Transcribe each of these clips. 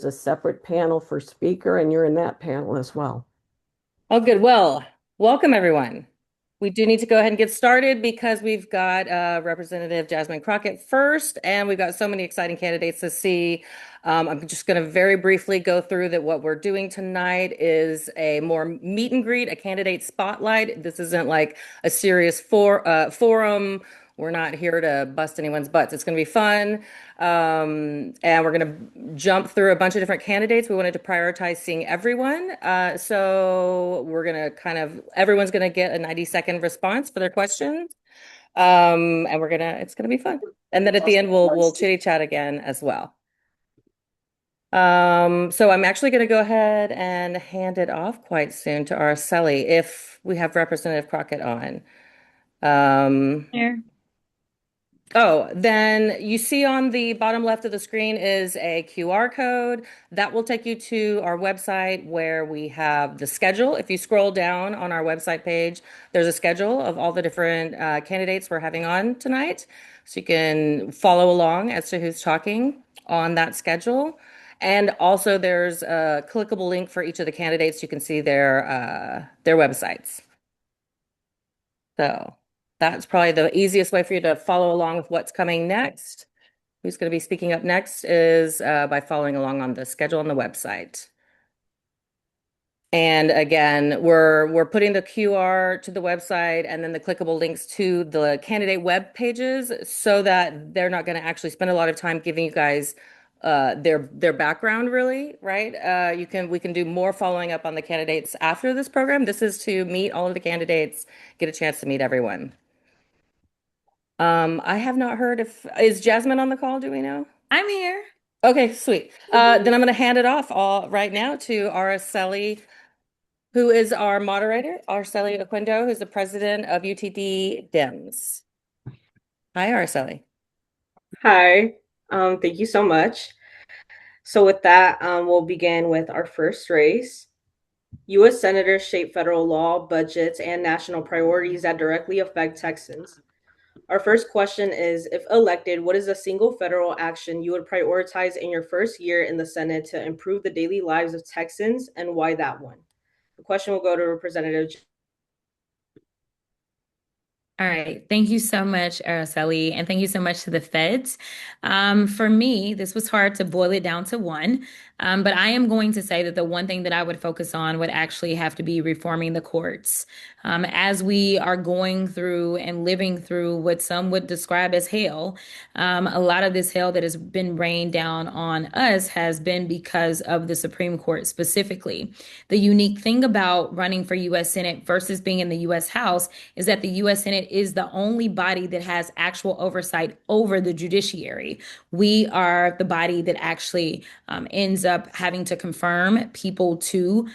a separate panel for speaker, and you're in that panel as well. Oh, good. Well, welcome everyone. We do need to go ahead and get started because we've got Representative Jasmine Crockett first, and we've got so many exciting candidates to see. I'm just going to very briefly go through that. What we're doing tonight is a more meet and greet, a candidate spotlight. This isn't like a serious forum. We're not here to bust anyone's butts. It's going to be fun. And we're going to jump through a bunch of different candidates. We wanted to prioritize seeing everyone. So we're going to everyone's going to get a 90-second response for their questions. And it's going to be fun. And then at the end, we'll chitty chat again as well. So I'm actually going to go ahead and hand it off quite soon to Araceli if we have Representative Crockett on. Um, There. Oh, then you see on the bottom left of the screen is a QR code that will take you to our website where we have the schedule. If you scroll down on our website page, there's a schedule of all the different candidates we're having on tonight. So you can follow along as to who's talking on that schedule. And also there's a clickable link for each of the candidates. You can see their websites. So that's probably the easiest way for you to follow along with what's coming next. Who's going to be speaking up next is by following along on the schedule on the website. And again, we're putting the QR to the website and then the clickable links to the candidate web pages so that they're not going to actually spend a lot of time giving you guys their background really, right? We can do more following up on the candidates after this program. This is to meet all of the candidates, get a chance to meet everyone. I have not heard if is Jasmine on the call, do we know? I'm here. Okay, sweet. Then I'm going to hand it off all right now to Araceli, who is our moderator, Araceli Oquendo, who's the president of UTD Dems. Hi, Araceli. Hi, thank you so much. So with that, we'll begin with our first race. U.S. senators shape federal law, budgets, and national priorities that directly affect Texans. Our first question is, if elected, what is a single federal action you would prioritize in your first year in the Senate to improve the daily lives of Texans, and why that one? The question will go to Representative. All right. Thank you so much, Araceli, and thank you so much to the feds. For me, this was hard to boil it down to one, but I am going to say that the one thing that I would focus on would actually have to be reforming the courts. As we are going through and living through what some would describe as hell, a lot of this hell that has been rained down on us has been because of the Supreme Court specifically. The unique thing about running for U.S. Senate versus being in the U.S. House is that the U.S. Senate is the only body that has actual oversight over the judiciary. We are the body that actually ends up having to confirm people to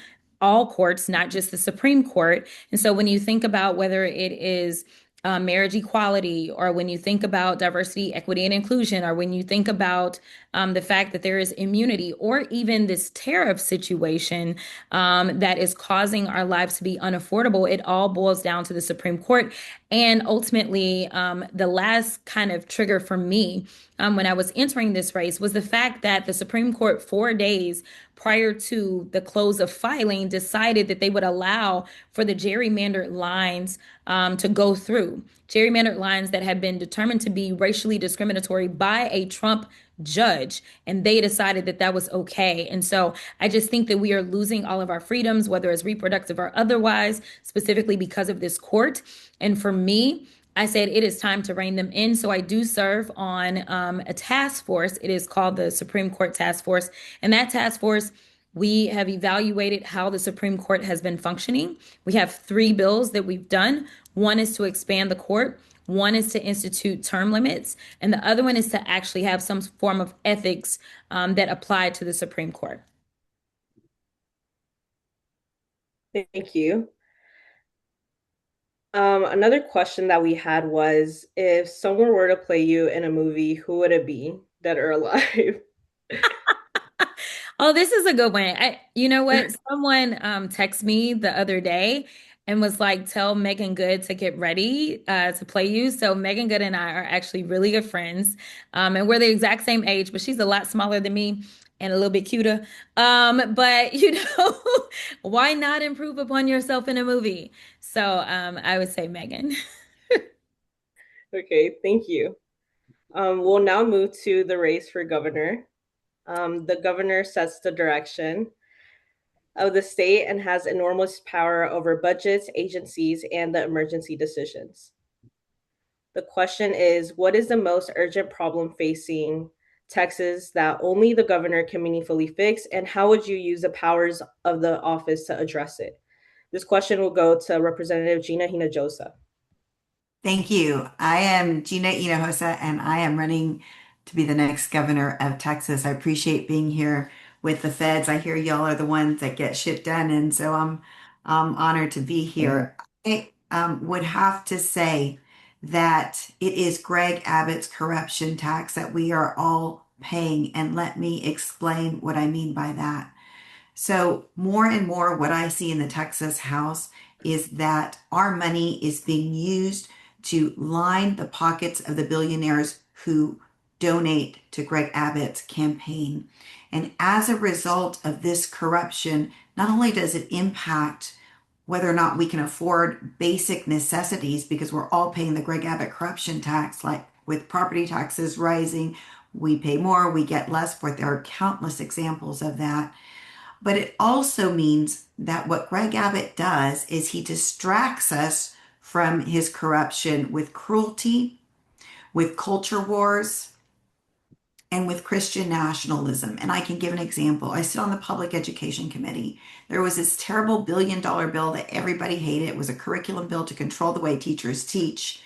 all courts, not just the Supreme Court. And so when you think about whether it is marriage equality, or when you think about diversity, equity, and inclusion, or when you think about the fact that there is immunity, or even this tariff situation that is causing our lives to be unaffordable, it all boils down to the Supreme Court. And ultimately, the last kind of trigger for me when I was entering this race was the fact that the Supreme Court, 4 days prior to the close of filing, decided that they would allow for the gerrymandered lines to go through. Gerrymandered lines that had been determined to be racially discriminatory by a Trump judge, and they decided that that was okay. And so I just think that we are losing all of our freedoms, whether it's reproductive or otherwise, specifically because of this court. And for me, I said it is time to rein them in. So I do serve on a task force. It is called the Supreme Court Task Force. And that task force, we have evaluated how the Supreme Court has been functioning. We have 3 bills that we've done. One is to expand the court. One is to institute term limits. And the other one is to actually have some form of ethics that apply to the Supreme Court. Thank you. Another question that we had was, if someone were to play you in a movie, who would it be, dead or alive? Oh, this is a good one. You know what? Someone texted me the other day and was like, tell Megan Good to get ready to play you. So Megan Good and I are actually really good friends. And we're the exact same age, but she's a lot smaller than me. and a little bit cuter. But why not improve upon yourself in a movie? So I would say Megan. Okay, thank you. We'll now move to the race for governor. The governor sets the direction of the state and has enormous power over budgets, agencies, and the emergency decisions. The question is, what is the most urgent problem facing Texas that only the governor can meaningfully fix, and how would you use the powers of the office to address it? This question will go to Representative Gina Hinojosa. Thank you. I am Gina Hinojosa, and I am running to be the next governor of Texas. I appreciate being here with the feds. I hear y'all are the ones that get shit done, and so I'm honored to be here. I would have to say that it is Greg Abbott's corruption tax that we are all paying, and let me explain what I mean by that. So, more and more, what I see in the Texas House is that our money is being used to line the pockets of the billionaires who donate to Greg Abbott's campaign. And as a result of this corruption, not only does it impact whether or not we can afford basic necessities, because we're all paying the Greg Abbott corruption tax, like with property taxes rising, we pay more, we get less for it. There are countless examples of that. But it also means that what Greg Abbott does is he distracts us from his corruption with cruelty, with culture wars, and with Christian nationalism. And I can give an example. I sit on the Public Education Committee. There was this terrible $1 billion bill that everybody hated. It was a curriculum bill to control the way teachers teach.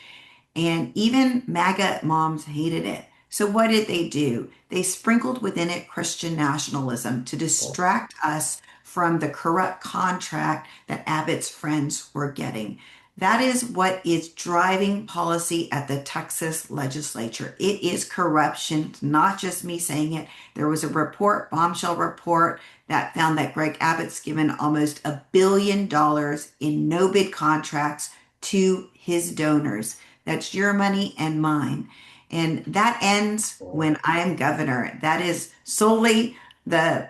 And even MAGA moms hated it. So what did they do? They sprinkled within it Christian nationalism to distract us from the corrupt contract that Abbott's friends were getting. That is what is driving policy at the Texas legislature. It is corruption, not just me saying it. There was a report, bombshell report, that found that Greg Abbott's given almost $1 billion in no bid contracts to his donors. That's your money and mine. And that ends when I am governor. That is solely the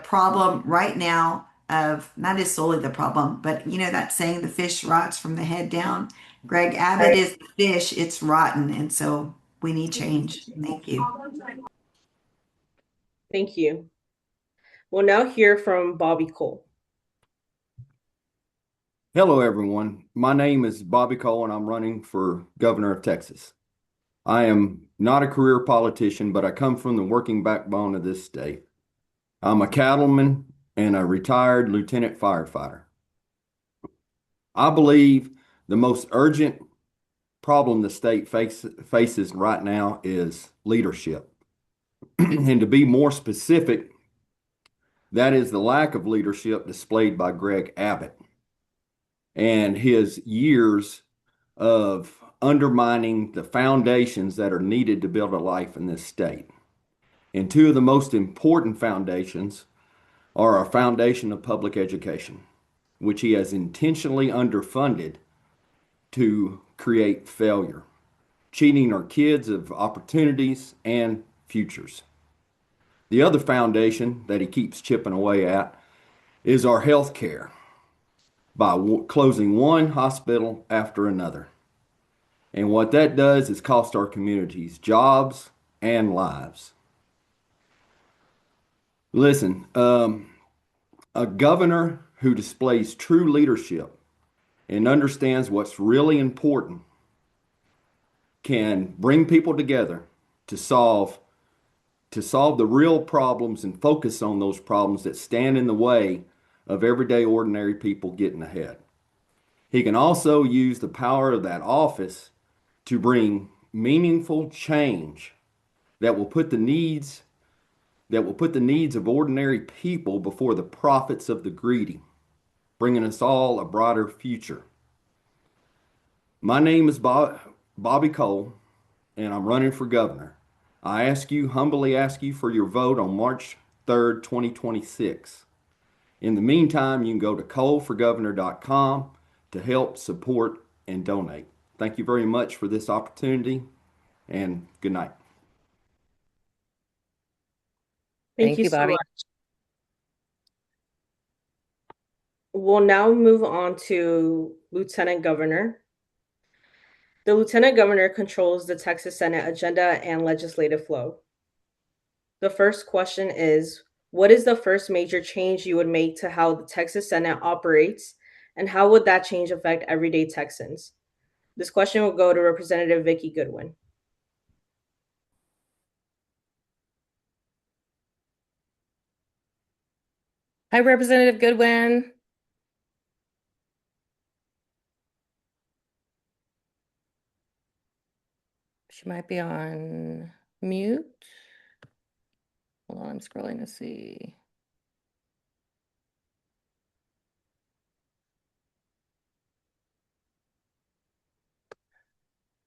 problem right now of, not is solely the problem, but you know that saying, the fish rots from the head down. Greg Abbott is the fish, it's rotten. And so we need change. Thank you. Thank you. We'll now hear from Bobby Cole. Hello, everyone. My name is Bobby Cole, and I'm running for governor of Texas. I am not a career politician, but I come from the working backbone of this state. I'm a cattleman and a retired lieutenant firefighter. I believe the most urgent problem the state faces right now is leadership. And to be more specific, that is the lack of leadership displayed by Greg Abbott and his years of undermining the foundations that are needed to build a life in this state. And two of the most important foundations are our foundation of public education, which he has intentionally underfunded to create failure, cheating our kids of opportunities and futures. The other foundation that he keeps chipping away at is our health care by closing one hospital after another. And what that does is cost our communities jobs and lives. Listen, a governor who displays true leadership and understands what's really important can bring people together to solve the real problems and focus on those problems that stand in the way of everyday ordinary people getting ahead. He can also use the power of that office to bring meaningful change that will put the needs of ordinary people before the profits of the greedy, bringing us all a brighter future. My name is Bobby Cole, and I'm running for governor. I humbly ask you for your vote on March 3rd, 2026. In the meantime, you can go to coleforgovernor.com to help, support, and donate. Thank you very much for this opportunity, and good night. Thank you you, so Bobby. much. We'll now move on to Lieutenant Governor. The Lieutenant Governor controls the Texas Senate agenda and legislative flow. The first question is, what is the first major change you would make to how the Texas Senate operates, and how would that change affect everyday Texans? This question will go to Representative Vicki Goodwin. Hi, Representative Goodwin. She might be on mute. Hold on, I'm scrolling to see.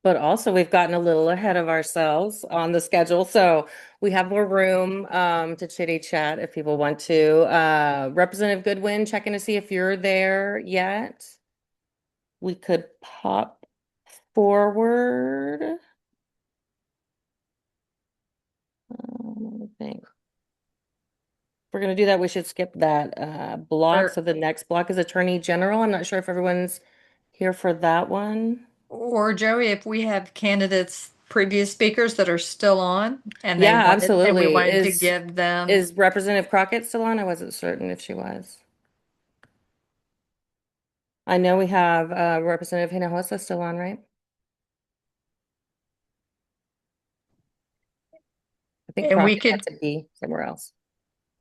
But also, we've gotten a little ahead of ourselves on the schedule, so we have more room to chitty chat if people want to. Representative Goodwin, checking to see if you're there yet. We could pop forward. Let me think. If we're going to do that, we should skip that block. So the next block is Attorney General. I'm not sure if everyone's here for that one. Or Joey, if we have candidates, previous speakers that are still on and Yeah, and we absolutely. wanted to give them. Is Representative Crockett still on? I wasn't certain if she was. I know we have Representative Hinojosa still on, right? I think And we Crockett had could, to be somewhere else.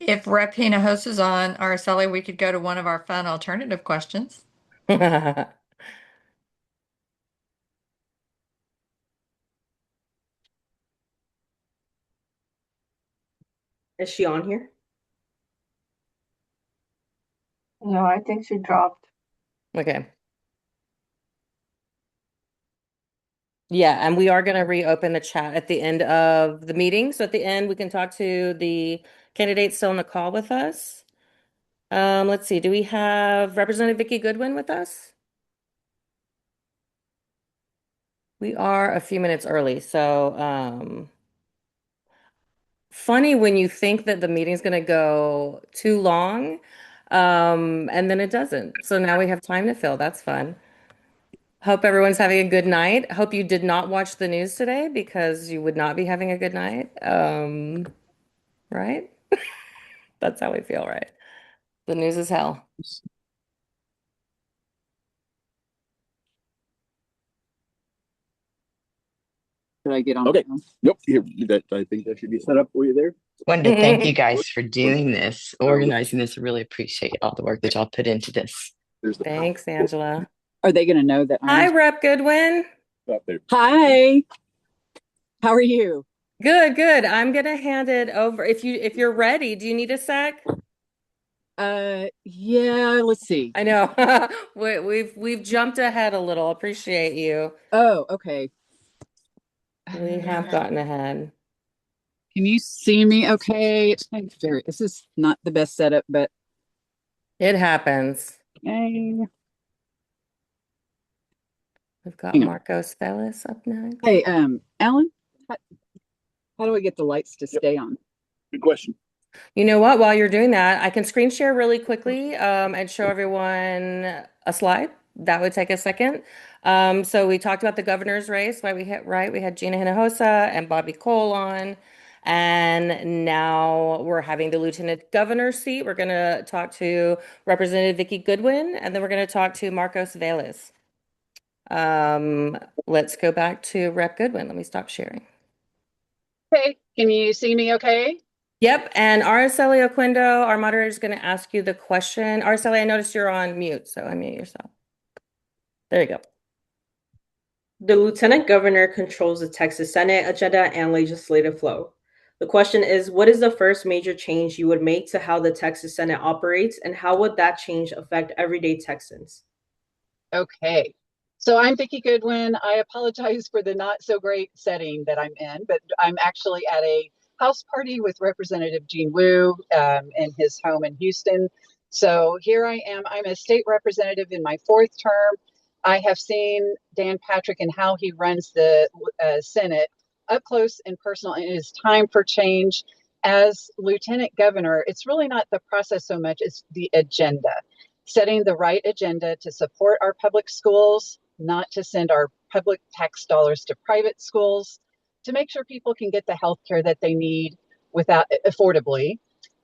if Rep. Hinojosa is on, Araceli, we could go to one of our fun alternative questions. Is she on here? No, I think she dropped. Okay. Yeah, and we are going to reopen the chat at the end of the meeting. So at the end, we can talk to the candidates still on the call with us. Let's see. Do we have Representative Vicki Goodwin with us? We are a few minutes early, so funny when you think that the meeting's going to go too long, and then it doesn't. So now we have time to fill. That's fun. Hope everyone's having a good night. Hope you did not watch the news today because you would not be having a good night. Right? That's how we feel, right? The news is hell. Should I get on? Okay. Nope. Here, I think that should be set up for you there. Wanted to thank you guys for doing this, organizing this. I really appreciate all the work that y'all put into this. Thanks, Angela. Are they going to know that Hi, Rep Goodwin. Up there. Hi. How are you? Good, good. I'm gonna hand it over. If you're ready, do you need a sec? Yeah, let's see. I know. We've jumped ahead a little. Appreciate you. Oh, okay. We have gotten ahead. Can you see me okay? This is not the best setup, but it happens. Okay. We've got Marcos Velis up next. Hey, Alan, how do I get the lights to stay on? Good question. You know what? While you're doing that, I can screen share really quickly and show everyone a slide. That would take a second. So we talked about the governor's race. We had Gina Hinojosa and Bobby Cole on. And now we're having the lieutenant governor's seat. We're going to talk to Representative Vicki Goodwin, and then we're going to talk to Marcos Velis. Let's go back to Rep Goodwin. Let me stop sharing. Okay, can you see me okay? Yep, and Araceli Oquendo, our moderator, is going to ask you the question. Araceli, I noticed you're on mute, so unmute yourself. There you go. The lieutenant governor controls the Texas Senate agenda and legislative flow. The question is, what is the first major change you would make to how the Texas Senate operates, and how would that change affect everyday Texans? Okay. So I'm Vicki Goodwin. I apologize for the not so great setting that I'm in, but I'm actually at a house party with Representative Gene Wu in his home in Houston. So here I am. I'm a state representative in my fourth term. I have seen Dan Patrick and how he runs the Senate up close and personal, and it is time for change. as lieutenant governor, it's really not the process so much, it's the agenda. Setting the right agenda to support our public schools, not to send our public tax dollars to private schools, to make sure people can get the health care that they need without affordably,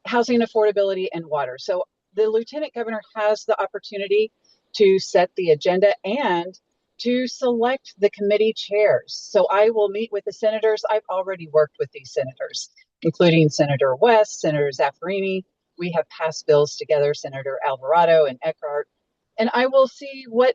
housing affordability, and water. So the lieutenant governor has the opportunity to set the agenda and to select the committee chairs. So I will meet with the senators. I've already worked with these senators, including Senator West, Senator Zaffarini. We have passed bills together, Senator Alvarado and Eckhart, and I will see what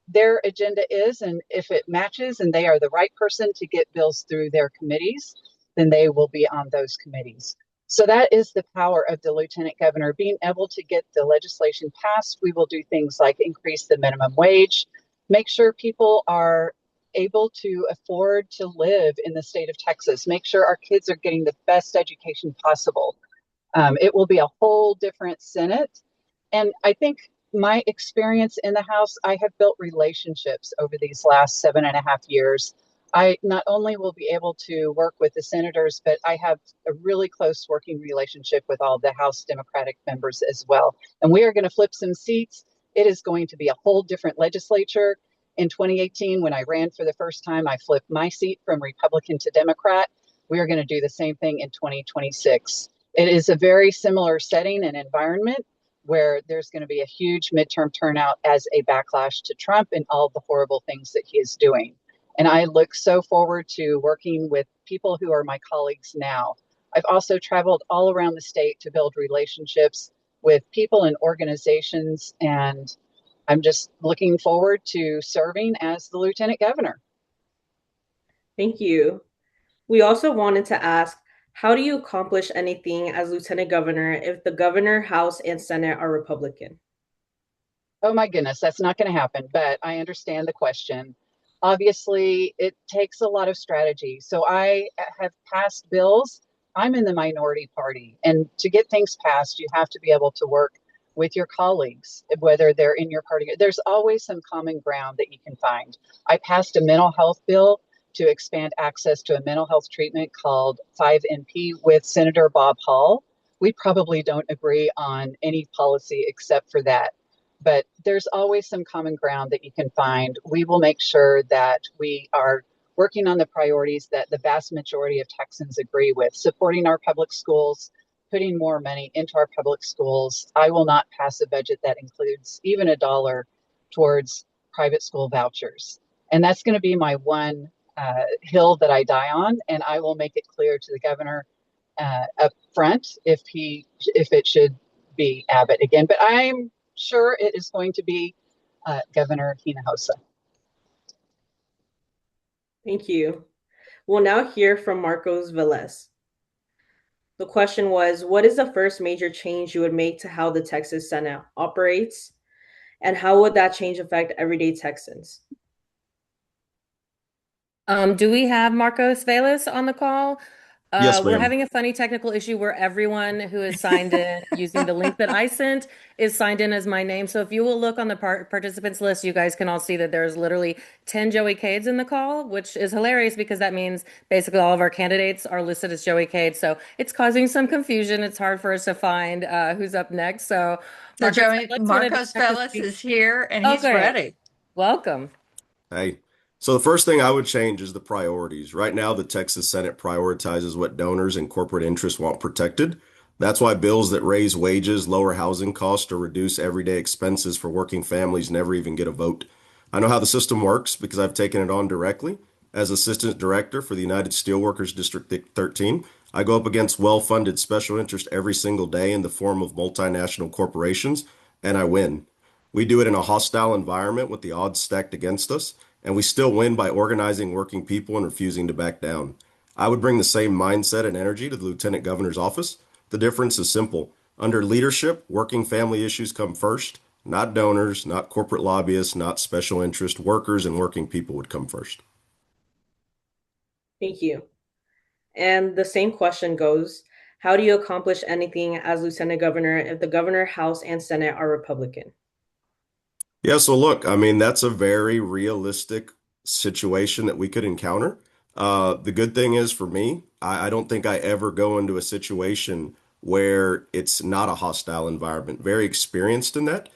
their agenda is, and if it matches and they are the right person to get bills through their committees, then they will be on those committees. So that is the power of the lieutenant governor, being able to get the legislation passed. We will do things like increase the minimum wage, make sure people are able to afford to live in the state of Texas, make sure our kids are getting the best education possible. It will be a whole different Senate. And I think my experience in the House, I have built relationships over these last 7.5 years. I not only will be able to work with the senators, but I have a really close working relationship with all the House Democratic members as well. And we are going to flip some seats. It is going to be a whole different legislature. In 2018, when I ran for the first time, I flipped my seat from Republican to Democrat. We are going to do the same thing in 2026. It is a very similar setting and environment where there's going to be a huge midterm turnout as a backlash to Trump and all the horrible things that he is doing. And I look so forward to working with people who are my colleagues now. I've also traveled all around the state to build relationships with people and organizations, and I'm just looking forward to serving as the lieutenant governor. Thank you. We also wanted to ask, how do you accomplish anything as lieutenant governor if the governor, House, and Senate are Republican? Oh my goodness, that's not going to happen, but I understand the question. Obviously, it takes a lot of strategy. So I have passed bills. I'm in the minority party, and to get things passed, you have to be able to work with your colleagues, whether they're in your party. There's always some common ground that you can find. I passed a mental health bill to expand access to a mental health treatment called 5NP with Senator Bob Hall. We probably don't agree on any policy except for that, but there's always some common ground that you can find. We will make sure that we are working on the priorities that the vast majority of Texans agree with, supporting our public schools, putting more money into our public schools. I will not pass a budget that includes even $1 towards private school vouchers. And that's going to be my one hill that I die on, and I will make it clear to the governor up front if it should be Abbott again. But I'm sure it is going to be Governor Hinojosa. Thank you. We'll now hear from Marcos Velez. The question was, what is the first major change you would make to how the Texas Senate operates, and how would that change affect everyday Texans? Do we have Marcos Velez on the call? Yes, We're ma'am. having a funny technical issue where everyone who is signed in using the link that I sent is signed in as my name. So if you will look on the participants list, you guys can all see that there's literally 10 Joey Cades in the call, which is hilarious because that means basically all of our candidates are listed as Joey Cade. So it's causing some confusion. It's hard for us to find who's up next. So So Marcos, Joey, I'd like to Marcos introduce Velez you. is here and Oh, he's great. ready. Welcome. Hey. So the first thing I would change is the priorities. Right now, the Texas Senate prioritizes what donors and corporate interests want protected. That's why bills that raise wages, lower housing costs, or reduce everyday expenses for working families never even get a vote. I know how the system works because I've taken it on directly. As Assistant Director for the United Steelworkers District 13, I go up against well-funded special interest every single day in the form of multinational corporations, and I win. We do it in a hostile environment with the odds stacked against us, and we still win by organizing working people and refusing to back down. I would bring the same mindset and energy to the Lieutenant Governor's office. The difference is simple. Under leadership, working family issues come first. Not donors, not corporate lobbyists, not special interest. Workers and working people would come first. Thank you. And the same question goes, how do you accomplish anything as Lieutenant Governor if the Governor, House, and Senate are Republican? Yeah, so look, I mean, that's a very realistic situation that we could encounter. The good thing is for me, I don't think I ever go into a situation where it's not a hostile environment. Very experienced in that.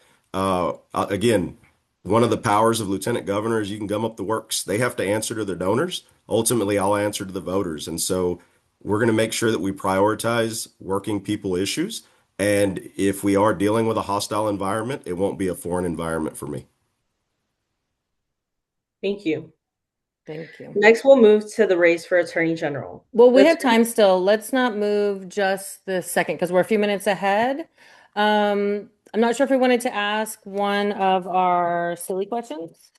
Again, one of the powers of lieutenant governor is you can gum up the works. They have to answer to their donors. Ultimately, I'll answer to the voters. And so we're going to make sure that we prioritize working people issues. And if we are dealing with a hostile environment, it won't be a foreign environment for me. Thank you. Thank you. Next, we'll move to the race for Attorney General. Well, we have time still. Let's not move just the second because we're a few minutes ahead. I'm not sure if we wanted to ask one of our silly questions.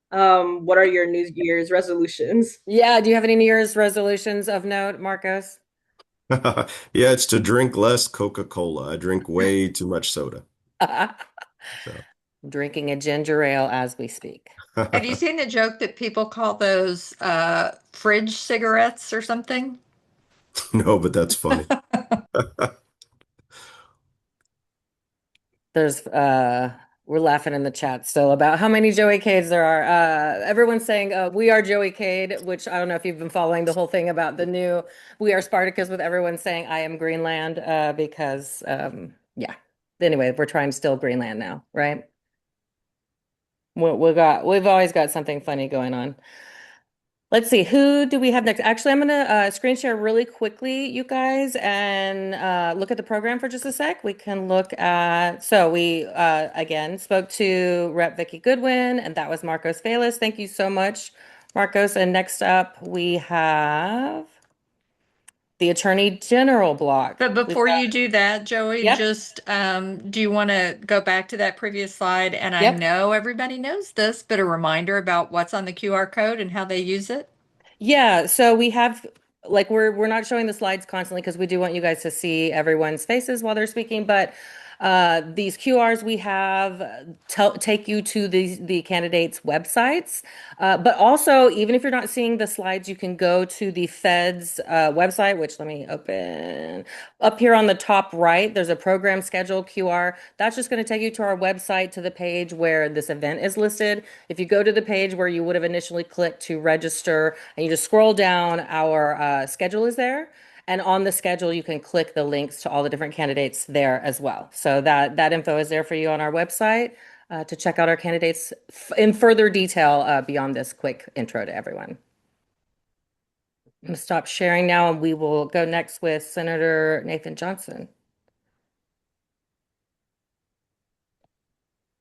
What are your New Year's resolutions? Yeah, do you have any New Year's resolutions of note, Marcos? Yeah, it's to drink less Coca-Cola. I drink way too much soda. So. Drinking a ginger ale as we speak. Have you seen the joke that people call those fridge cigarettes or something? No, but that's funny. There's we're laughing in the chat still about how many Joey Cades there are. Everyone's saying we are Joey Cade, which I don't know if you've been following the whole thing about the new We Are Spartacus, with everyone saying I am Greenland because yeah. Anyway, we're trying still Greenland now, right? We've always got something funny going on. Let's see, who do we have next? Actually, I'm gonna screen share really quickly, you guys, and look at the program for just a sec. We can look at, so we again spoke to Rep. Vicky Goodwin, and that was Marcos Velas. Thank you so much, Marcos. And next up, we have the Attorney General block. But before you do that, Joey, Yep. just do you want to go back to that previous slide? And I Yep. know everybody knows this, but a reminder about what's on the QR code and how they use it. Yeah, so we have like we're not showing the slides constantly because we do want you guys to see everyone's faces while they're speaking, but these QRs we have take you to the candidates' websites. But also, even if you're not seeing the slides, you can go to the Fed's website, which let me open up here on the top right. There's a program schedule QR. That's just going to take you to our website to the page where this event is listed. If you go to the page where you would have initially clicked to register and you just scroll down, our schedule is there. And on the schedule, you can click the links to all the different candidates there as well. So that info is there for you on our website to check out our candidates in further detail beyond this quick intro to everyone. I'm going to stop sharing now, and we will go next with Senator Nathan Johnson.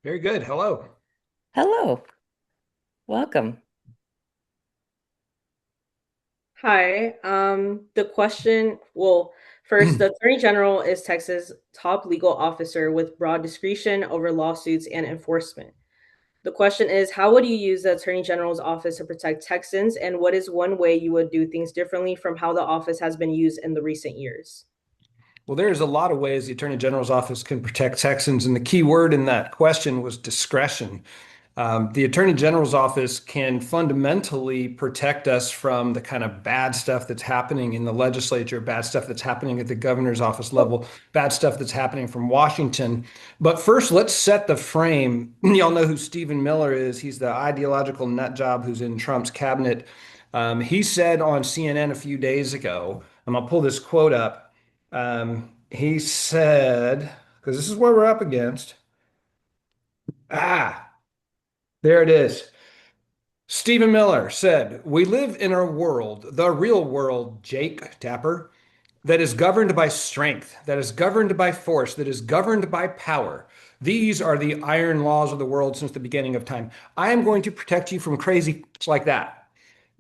Very good. Hello. Hello. Welcome. Hi. The question, well, first, the Attorney General is Texas' top legal officer with broad discretion over lawsuits and enforcement. The question is, how would you use the Attorney General's office to protect Texans, and what is one way you would do things differently from how the office has been used in the recent years? Well, there's a lot of ways the Attorney General's office can protect Texans, and the key word in that question was discretion. The Attorney General's office can fundamentally protect us from the kind of bad stuff that's happening in the legislature, bad stuff that's happening at the governor's office level, bad stuff that's happening from Washington. But first, let's set the frame. Y'all know who Stephen Miller is. He's the ideological nut job who's in Trump's cabinet. He said on CNN a few days ago, and I'll pull this quote up. He said, because this is what we're up against. There it is. Stephen Miller said, "We live in a world, the real world, Jake Tapper, that is governed by strength, that is governed by force, that is governed by power. These are the iron laws of the world since the beginning of time. I am going to protect you from crazy like that.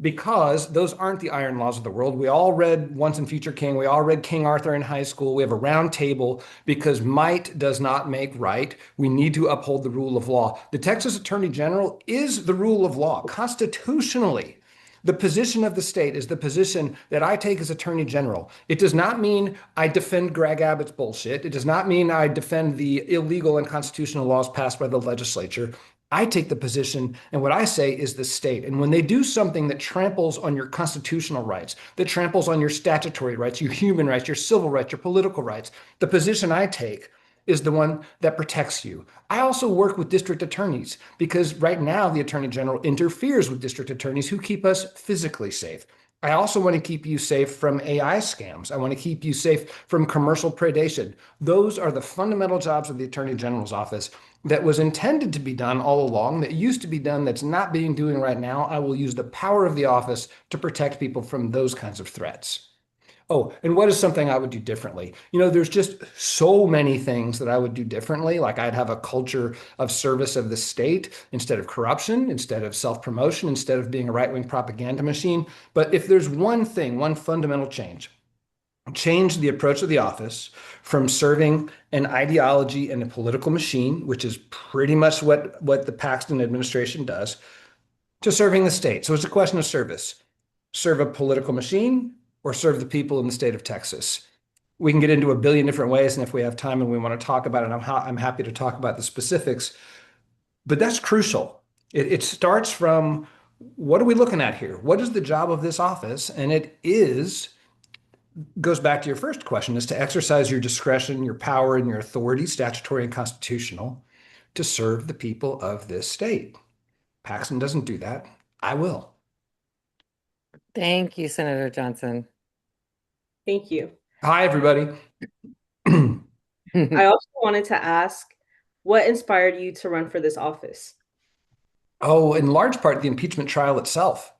Because those aren't the iron laws of the world. We all read Once and Future King. We all read King Arthur in high school. We have a round table because might does not make right. We need to uphold the rule of law. The Texas Attorney General is the rule of law constitutionally. The position of the state is the position that I take as Attorney General. It does not mean I defend Greg Abbott's bullshit. It does not mean I defend the illegal and constitutional laws passed by the legislature. I take the position, and what I say is the state. And when they do something that tramples on your constitutional rights, that tramples on your statutory rights, your human rights, your civil rights, your political rights, the position I take is the one that protects you. I also work with district attorneys because right now the Attorney General interferes with district attorneys who keep us physically safe. I also want to keep you safe from AI scams. I want to keep you safe from commercial predation. Those are the fundamental jobs of the Attorney General's office that was intended to be done all along, that used to be done, that's not being doing right now. I will use the power of the office to protect people from those kinds of threats. Oh, and what is something I would do differently? There's just so many things that I would do differently. Like I'd have a culture of service of the state instead of corruption, instead of self-promotion, instead of being a right-wing propaganda machine. But if there's one thing, one fundamental change the approach of the office from serving an ideology and a political machine, which is pretty much what the Paxton administration does, to serving the state. So it's a question of service. Serve a political machine or serve the people in the state of Texas. We can get into a billion different ways, and if we have time and we want to talk about it, I'm happy to talk about the specifics. But that's crucial. It starts from, what are we looking at here? What is the job of this office? And goes back to your first question, is to exercise your discretion, your power, and your authority, statutory and constitutional, to serve the people of this state. Paxton doesn't do that. I will. Thank you, Senator Johnson. Thank you. Hi, everybody. I also wanted to ask, what inspired you to run for this office? Oh, in large part, the impeachment trial itself.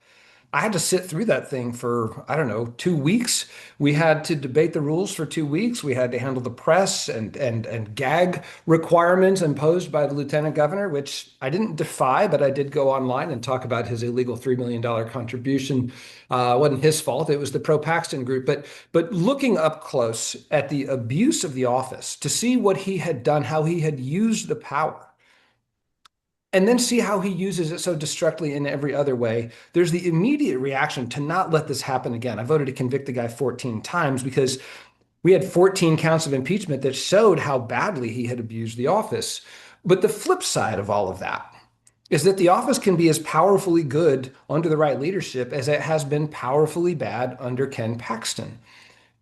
I had to sit through that thing for, I don't know, 2 weeks. We had to debate the rules for 2 weeks. We had to handle the press and gag requirements imposed by the lieutenant governor, which I didn't defy, but I did go online and talk about his illegal $3 million contribution. It wasn't his fault. It was the pro-Paxton group. But looking up close at the abuse of the office to see what he had done, how he had used the power, and then see how he uses it so destructively in every other way, there's the immediate reaction to not let this happen again. I voted to convict the guy 14 times because we had 14 counts of impeachment that showed how badly he had abused the office. But the flip side of all of that is that the office can be as powerfully good under the right leadership as it has been powerfully bad under Ken Paxton.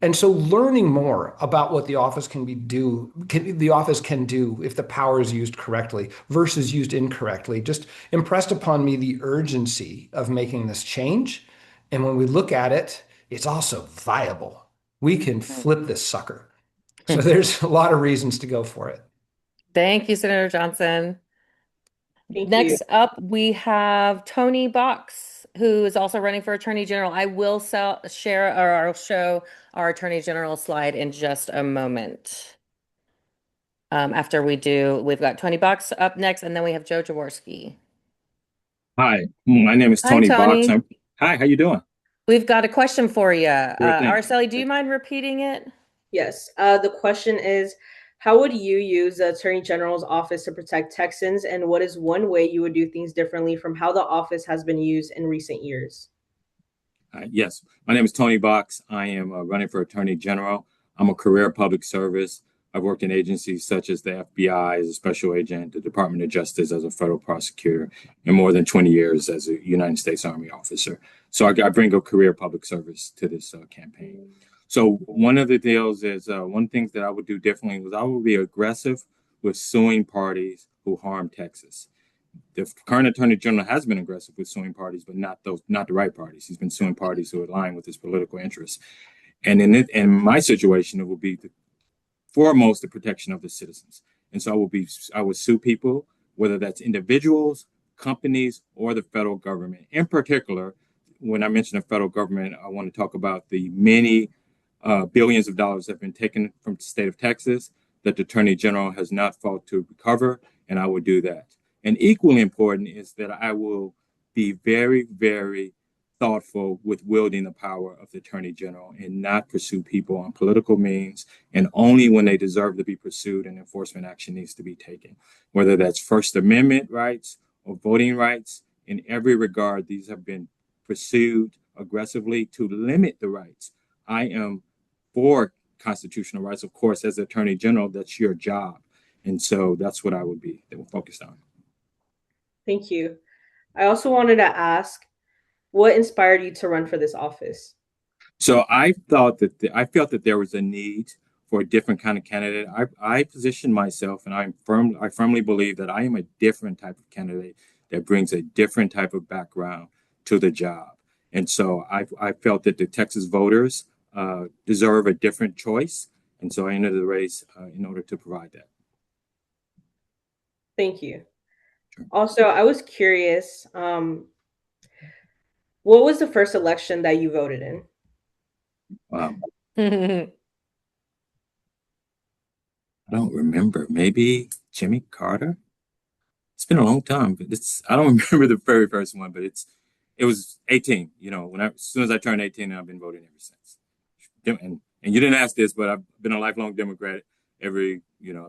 And so learning more about what the office can do if the power is used correctly versus used incorrectly just impressed upon me the urgency of making this change. And when we look at it, it's also viable. We can flip this sucker. So there's a lot of reasons to go for it. Thank you, Senator Johnson. Thank Next you. up, we have Tony Box, who is also running for Attorney General. I will share, or I'll show our Attorney General slide in just a moment. After we've got Tony Box up next, and then we have Joe Jaworski. Hi, my name is Hi, Tony Box. Tony. Hi, how you doing? We've got a question for you. thank you. Araceli, do you mind repeating it? Yes. The question is, how would you use the Attorney General's office to protect Texans, and what is one way you would do things differently from how the office has been used in recent years? Yes, my name is Tony Box. I am running for Attorney General. I'm a career public service. I've worked in agencies such as the FBI as a special agent, the Department of Justice as a federal prosecutor, and more than 20 years as a United States Army officer. So I bring a career public service to this campaign. So one of the deals is one thing that I would do differently was I would be aggressive with suing parties who harm Texas. The current Attorney General has been aggressive with suing parties, but not the right parties. He's been suing parties who align with his political interests. And in my situation, it will be foremost the protection of the citizens. And so I would sue people, whether that's individuals, companies, or the federal government. In particular, when I mention the federal government, I want to talk about the many billions of dollars that have been taken from the state of Texas that the Attorney General has not fought to recover, and I would do that. And equally important is that I will be very, very thoughtful with wielding the power of the Attorney General and not pursue people on political means, and only when they deserve to be pursued and enforcement action needs to be taken, whether that's First Amendment rights or voting rights. In every regard, these have been pursued aggressively to limit the rights. I am for constitutional rights, of course. As Attorney General, that's your job. And so that's what I would be focused on. Thank you. I also wanted to ask, what inspired you to run for this office? So I felt that there was a need for a different kind of candidate. I position myself, and I firmly believe that I am a different type of candidate that brings a different type of background to the job. And so I felt that the Texas voters deserve a different choice. And so I entered the race in order to provide that. Thank you. Also, I was curious, what was the first election that you voted in? Wow. I don't remember. Maybe Jimmy Carter? It's been a long time, but I don't remember the very first one, but it was 18. As soon as I turned 18, I've been voting ever since. And you didn't ask this, but I've been a lifelong Democrat. I've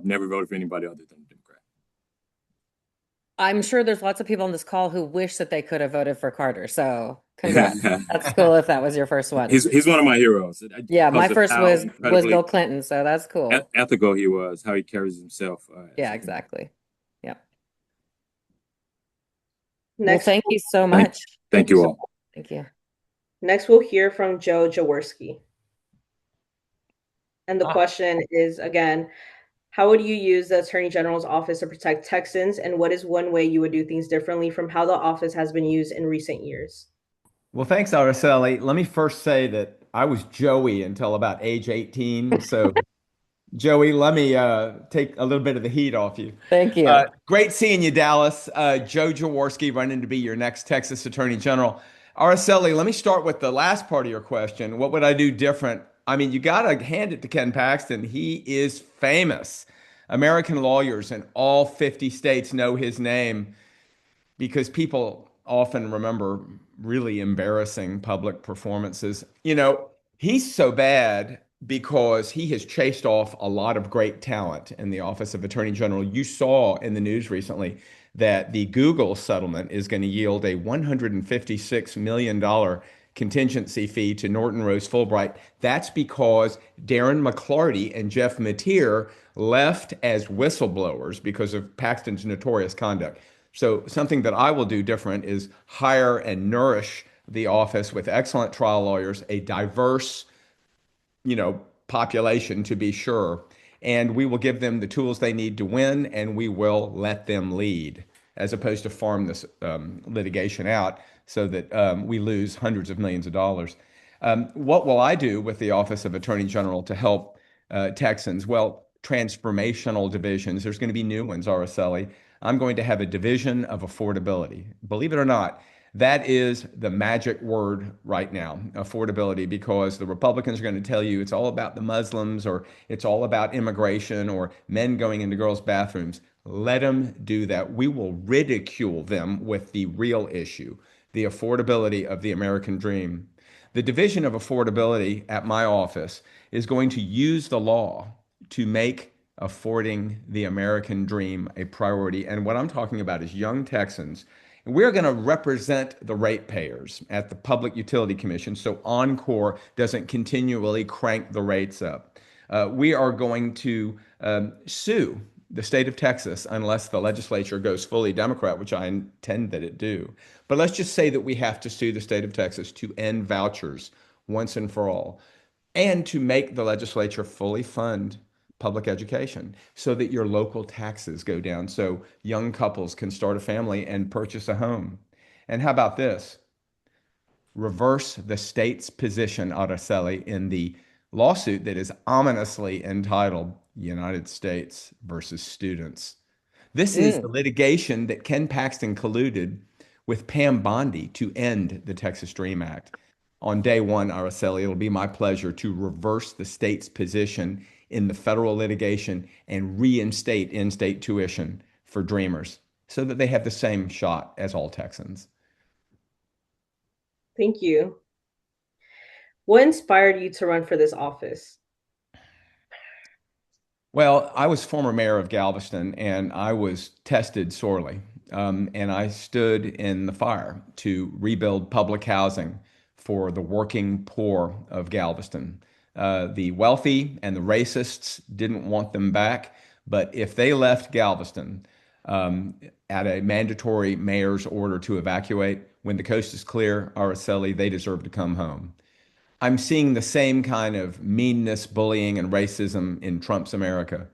never voted for anybody other than a Democrat. I'm sure there's lots of people on this call who wish that they could have voted for Carter. So congrats. That's cool if that was your first one. He's one of my heroes. Yeah, my Because of first how was incredibly Bill Clinton, so that's cool. ethical he was, how he carries himself. Yeah, exactly. Yeah. Next, well, thank you so much. Thank you all. Thank you. Next, we'll hear from Joe Jaworski. And the question is, again, how would you use the Attorney General's office to protect Texans? And what is one way you would do things differently from how the office has been used in recent years? Well, thanks, Araceli. Let me first say that I was Joey until about age 18. So, Joey, let me take a little bit of the heat off you. Thank you. Great seeing you, Dallas. Joe Jaworski, running to be your next Texas Attorney General. Araceli, let me start with the last part of your question. What would I do different? I mean, you got to hand it to Ken Paxton. He is famous. American lawyers in all 50 states know his name because people often remember really embarrassing public performances. He's so bad because he has chased off a lot of great talent in the Office of Attorney General. You saw in the news recently that the Google settlement is going to yield a $156 million contingency fee to Norton Rose Fulbright. That's because Darren McClarty and Jeff Mateer left as whistleblowers because of Paxton's notorious conduct. So something that I will do different is hire and nourish the office with excellent trial lawyers, a diverse, population to be sure, and we will give them the tools they need to win, and we will let them lead, as opposed to farm this litigation out so that we lose hundreds of millions of dollars. What will I do with the Office of Attorney General to help Texans? Well, transformational divisions. There's going to be new ones, Araceli. I'm going to have a division of affordability. Believe it or not, that is the magic word right now, affordability, because the Republicans are going to tell you it's all about the Muslims or it's all about immigration or men going into girls' bathrooms. Let them do that. We will ridicule them with the real issue, the affordability of the American dream. The division of affordability at my office is going to use the law to make affording the American dream a priority. And what I'm talking about is young Texans. And we're going to represent the ratepayers at the Public Utility Commission so Encore doesn't continually crank the rates up. We are going to sue the state of Texas unless the legislature goes fully Democrat, which I intend that it do. But let's just say that we have to sue the state of Texas to end vouchers once and for all, and to make the legislature fully fund public education so that your local taxes go down so young couples can start a family and purchase a home. And how about this? Reverse the state's position, Araceli, in the lawsuit that is ominously entitled United States versus Students. This is the litigation that Ken Paxton colluded with Pam Bondi to end the Texas Dream Act. On day one, Araceli, it'll be my pleasure to reverse the state's position in the federal litigation and reinstate in-state tuition for Dreamers so that they have the same shot as all Texans. Thank you. What inspired you to run for this office? Well, I was former mayor of Galveston and I was tested sorely. And I stood in the fire to rebuild public housing for the working poor of Galveston. The wealthy and the racists didn't want them back, but if they left Galveston at a mandatory mayor's order to evacuate, when the coast is clear, Araceli, they deserve to come home. I'm seeing the same kind of meanness, bullying, and racism in Trump's America.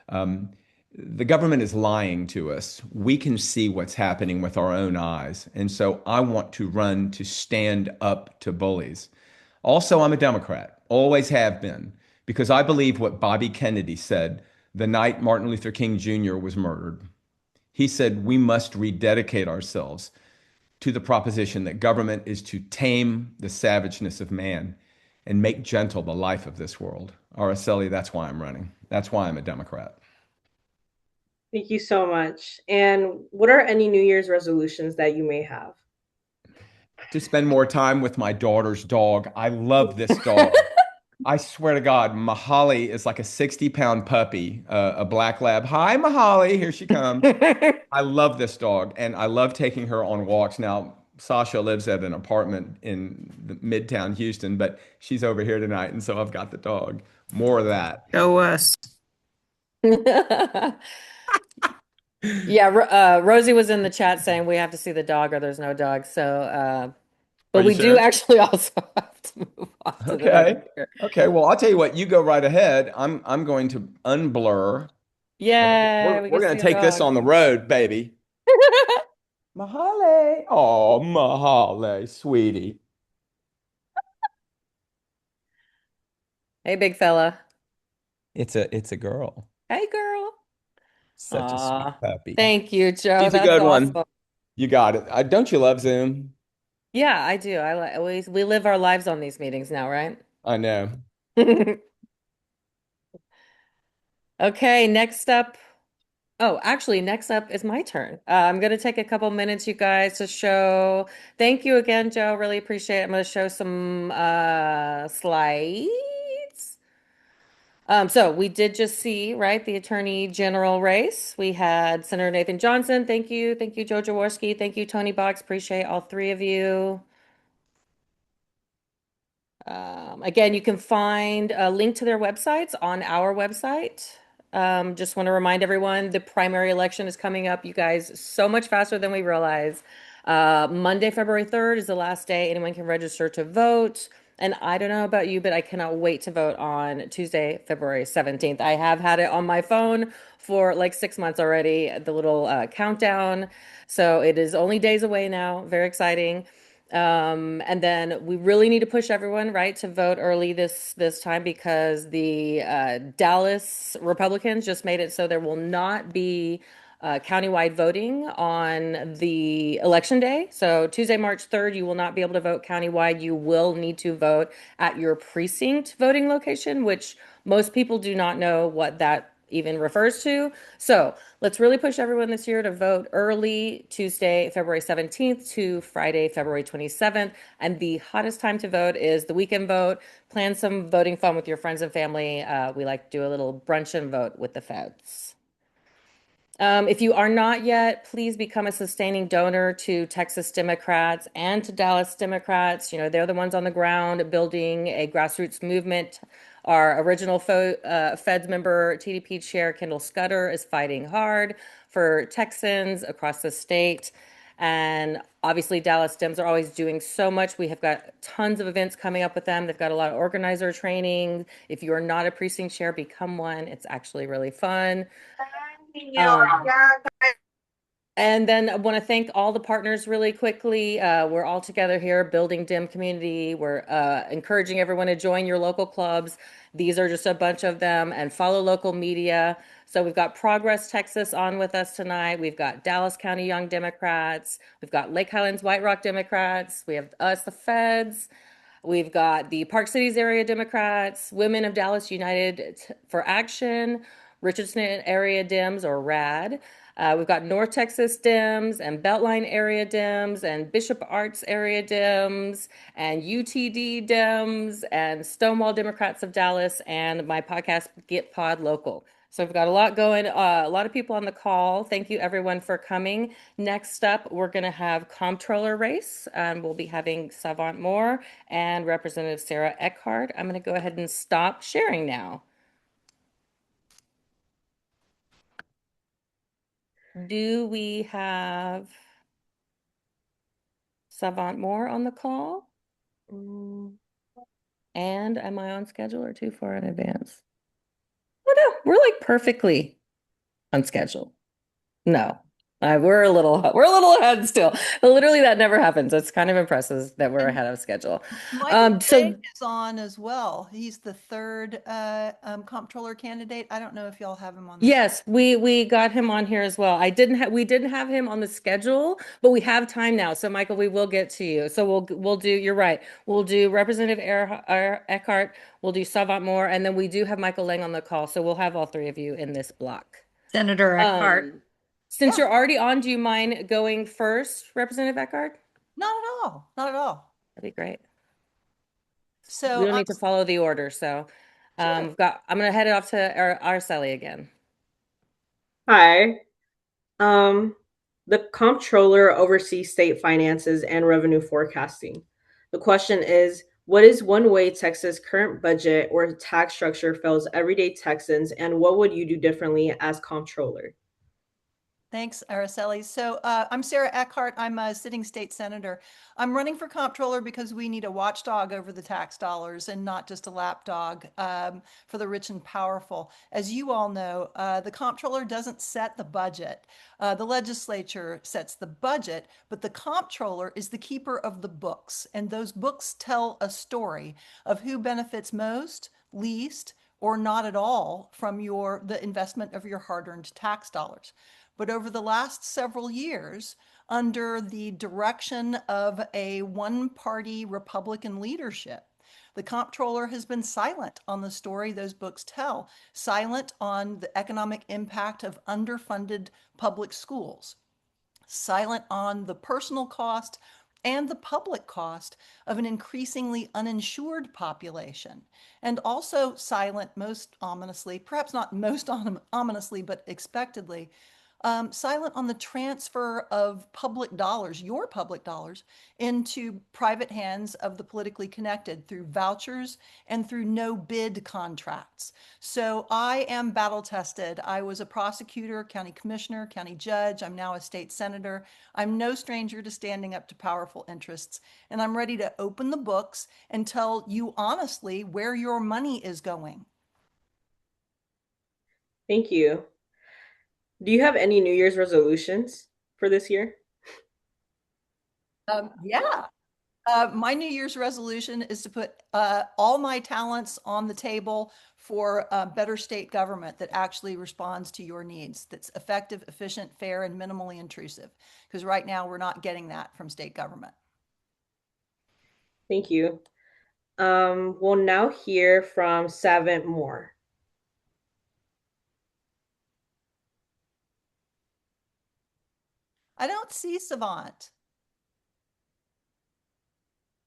Um, the government is lying to us. We can see what's happening with our own eyes. And so I want to run to stand up to bullies. Also, I'm a Democrat, always have been, because I believe what Bobby Kennedy said the night Martin Luther King Jr. was murdered. He said, we must rededicate ourselves to the proposition that government is to tame the savageness of man and make gentle the life of this world. Araceli, that's why I'm running. That's why I'm a Democrat. Thank you so much. And what are any New Year's resolutions that you may have? To spend more time with my daughter's dog. I love this dog. I swear to God, Mahali is like a 60-pound puppy, a black lab. Hi, Mahali. Here she comes. I love this dog, and I love taking her on walks. Now, Sasha lives at an apartment in the Midtown Houston, but she's over here tonight, and so I've got the dog. More of that. Show us. Yeah, Rosie was in the chat saying we have to see the dog or there's no dog. So, Are but you we do sure? actually also have to move on to the next Okay. speaker. Okay. Well, I'll tell you what. You go right ahead. I'm going to unblur. Yeah, we We're can going see to a take this dog. on the road, baby. Mahale. Oh, Mahale, sweetie. Hey, big fella. It's a girl. Hey, girl. Such a sweet Aw, puppy. thank you, Joe. She's a That's good one. awesome. You got it. Don't you love Zoom? Yeah, I do. I like we live our lives on these meetings now, right? I know. Okay, next up. Oh, actually, next up is my turn. I'm going to take a couple minutes, you guys, to show. Thank you again, Joe. Really appreciate it. I'm going to show some slides. So we did just see, right, the Attorney General race. We had Senator Nathan Johnson. Thank you. Thank you, Joe Jaworski. Thank you, Tony Box. Appreciate all three of you. Again, you can find a link to their websites on our website. Just want to remind everyone the primary election is coming up, you guys, so much faster than we realize. Monday, February 3rd is the last day anyone can register to vote. And I don't know about you, but I cannot wait to vote on Tuesday, February 17th. I have had it on my phone for like 6 months already, the little countdown. So it is only days away now. Very exciting. And then we really need to push everyone, right, to vote early this time because the Dallas Republicans just made it so there will not be countywide voting on the election day. So Tuesday, March 3rd, you will not be able to vote countywide. You will need to vote at your precinct voting location, which most people do not know what that even refers to. So let's really push everyone this year to vote early Tuesday, February 17th to Friday, February 27th. And the hottest time to vote is the weekend vote. Plan some voting fun with your friends and family. We like to do a little brunch and vote with the feds. If you are not yet, please become a sustaining donor to Texas Democrats and to Dallas Democrats. You know, they're the ones on the ground building a grassroots movement. Our original Feds member, TDP Chair Kendall Scudder, is fighting hard for Texans across the state. And obviously, Dallas Dems are always doing so much. We have got tons of events coming up with them. They've got a lot of organizer training. If you are not a precinct chair, become one. It's actually really fun. And then I want to thank all the partners really quickly. We're all together here building DIM community. We're encouraging everyone to join your local clubs. These are just a bunch of them and follow local media. So we've got Progress Texas on with us tonight. We've got Dallas County Young Democrats. We've got Lake Highlands White Rock Democrats. We have us, the Feds. We've got the Park Cities Area Democrats, Women of Dallas United for Action, Richardson Area Dems or RAD. We've got North Texas Dems and Beltline Area Dems and Bishop Arts Area Dems and UTD Dems and Stonewall Democrats of Dallas and my podcast Get Pod Local. So we've got a lot going, a lot of people on the call. Thank you everyone for coming. Next up, we're going to have comptroller race. We'll be having Savant Moore and Representative Sarah Eckhart. I'm going to go ahead and stop sharing now. Do we have Savant Moore on the call? And am I on schedule or too far in advance? Oh no, we're like perfectly on schedule. No, we're a little ahead still. Literally, that never happens. It's kind of impressive that we're ahead of schedule. Michael So Jake is on as well. He's the third comptroller candidate. I don't know if y'all have him on the yes, we got him on here as well. We didn't have him on the schedule, but we have time now. So Michael, we will get to you. So we'll do. You're right. We'll do Representative Eckhart. We'll do Savant Moore, and then we do have Michael Lang on the call. So we'll have all three of you in this block. Senator Eckhart. Since you're already on, do you mind going first, Representative Eckhart? Not at all. Not at all. That'd be great. So We don't need to follow the order. So I'm gonna head it off to Araceli again. Hi. The comptroller oversees state finances and revenue forecasting. The question is, what is one way Texas' current budget or tax structure fails everyday Texans, and what would you do differently as comptroller? Thanks, Araceli. So I'm Sarah Eckhart. I'm a sitting state senator. I'm running for comptroller because we need a watchdog over the tax dollars and not just a lapdog for the rich and powerful. As you all know, the comptroller doesn't set the budget. The legislature sets the budget, but the comptroller is the keeper of the books. And those books tell a story of who benefits most, least, or not at all from the investment of your hard-earned tax dollars. But over the last several years, under the direction of a one-party Republican leadership, the comptroller has been silent on the story those books tell, silent on the economic impact of underfunded public schools, silent on the personal cost and the public cost of an increasingly uninsured population, and also silent, most ominously, perhaps not most ominously, but expectedly, silent on the transfer of public dollars, your public dollars, into private hands of the politically connected through vouchers and through no bid contracts. So I am battle tested. I was a prosecutor, county commissioner, county judge. I'm now a state senator. I'm no stranger to standing up to powerful interests, and I'm ready to open the books and tell you honestly where your money is going. Thank you. Do you have any New Year's resolutions for this year? Yeah. My New Year's resolution is to put all my talents on the table for better state government that actually responds to your needs, that's effective, efficient, fair, and minimally intrusive. Because right now we're not getting that from state government. Thank you. We'll now hear from Savant Moore. I don't see Savant.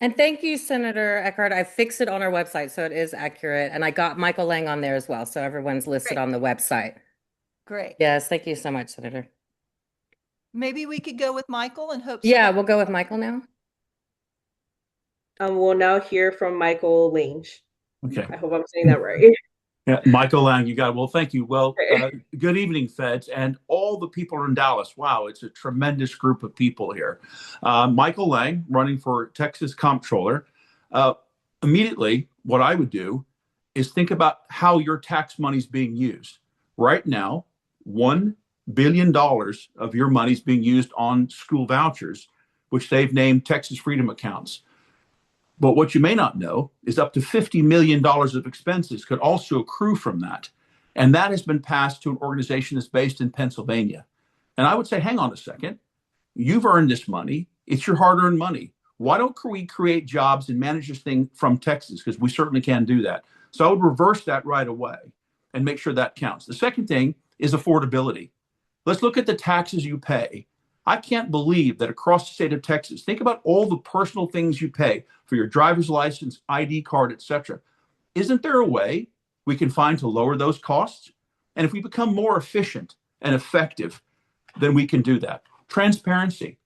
And thank you, Senator Eckhart. I fixed it on our website, so it is accurate. And I got Michael Lang on there as well, so everyone's listed on the website. Great. Yes, thank you so much, Senator. Maybe we could go with Michael and hope. Yeah, we'll go with Michael now. We'll now hear from Michael Lange. Okay. I hope I'm saying that right. Yeah, Michael Lang, you got it. Well, thank you. Well, good evening, Feds, and all the people in Dallas. Wow, it's a tremendous group of people here. Michael Lang, running for Texas Comptroller. Immediately, what I would do is think about how your tax money is being used. Right now, $1 billion of your money is being used on school vouchers, which they've named Texas Freedom Accounts. But what you may not know is up to $50 million of expenses could also accrue from that. And that has been passed to an organization that's based in Pennsylvania. And I would say, hang on a second. You've earned this money. It's your hard-earned money. Why don't we create jobs and manage this thing from Texas? Because we certainly can do that. So I would reverse that right away and make sure that counts. The second thing is affordability. Let's look at the taxes you pay. I can't believe that across the state of Texas, think about all the personal things you pay for your driver's license, ID card, etc. Isn't there a way we can find to lower those costs? And if we become more efficient and effective, then we can do that. Transparency.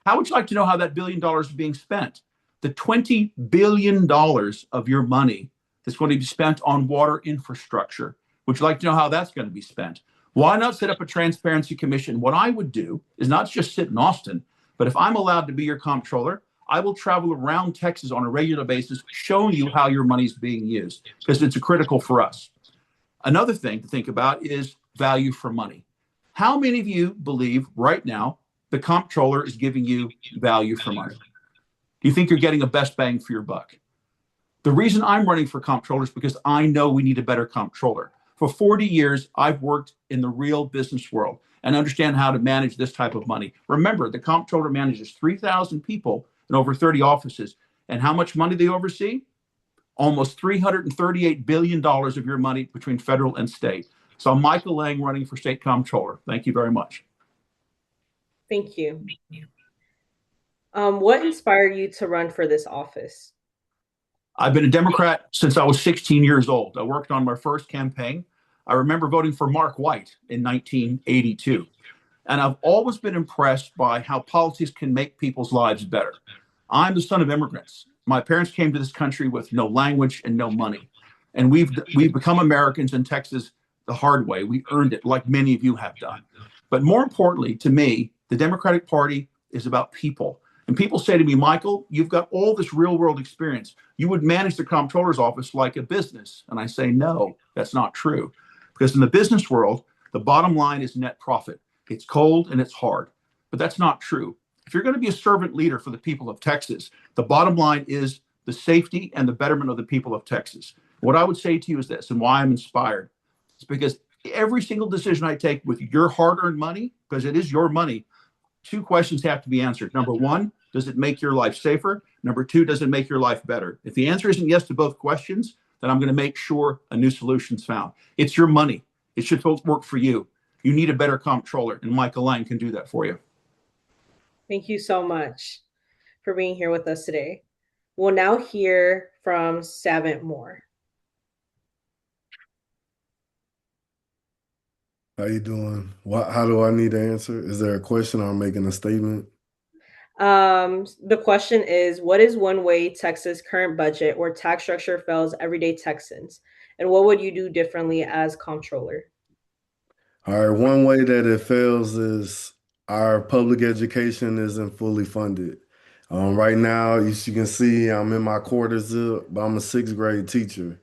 How would you like to know how that $1 billion is being spent? The $20 billion of your money that's going to be spent on water infrastructure. Would you like to know how that's going to be spent? Why not set up a transparency commission? What I would do is not just sit in Austin, but if I'm allowed to be your comptroller, I will travel around Texas on a regular basis, showing you how your money is being used, because it's critical for us. Another thing to think about is value for money. How many of you believe right now the comptroller is giving you value for money? Do you think you're getting a best bang for your buck? The reason I'm running for comptroller is because I know we need a better comptroller. For 40 years, I've worked in the real business world and understand how to manage this type of money. Remember, the comptroller manages 3,000 people in over 30 offices. And how much money they oversee? Almost $338 billion of your money between federal and state. So I'm Michael Lang, running for state comptroller. Thank you very much. Thank you. What inspired you to run for this office? I've been a Democrat since I was 16 years old. I worked on my first campaign. I remember voting for Mark White in 1982. And I've always been impressed by how politics can make people's lives better. I'm the son of immigrants. My parents came to this country with no language and no money. And we've become Americans in Texas the hard way. We earned it, like many of you have done. But more importantly, to me, the Democratic Party is about people. And people say to me, Michael, you've got all this real world experience. You would manage the comptroller's office like a business. And I say, no, that's not true. Because in the business world, the bottom line is net profit. It's cold and it's hard, but that's not true. If you're going to be a servant leader for the people of Texas, the bottom line is the safety and the betterment of the people of Texas. What I would say to you is this, and why I'm inspired, is because every single decision I take with your hard-earned money, because it is your money, two questions have to be answered. Number one, does it make your life safer? Number two, does it make your life better? If the answer isn't yes to both questions, then I'm going to make sure a new solution's found. It's your money. It should work for you. You need a better comptroller, and Michael Lang can do that for you. Thank you so much for being here with us today. We'll now hear from Savant Moore. How you doing? How do I need to answer? Is there a question or I'm making a statement? The question is, what is one way Texas' current budget or tax structure fails everyday Texans? And what would you do differently as comptroller? All right, one way that it fails is our public education isn't fully funded. Right now, as you can see, I'm in my quarters up, but I'm a sixth grade teacher.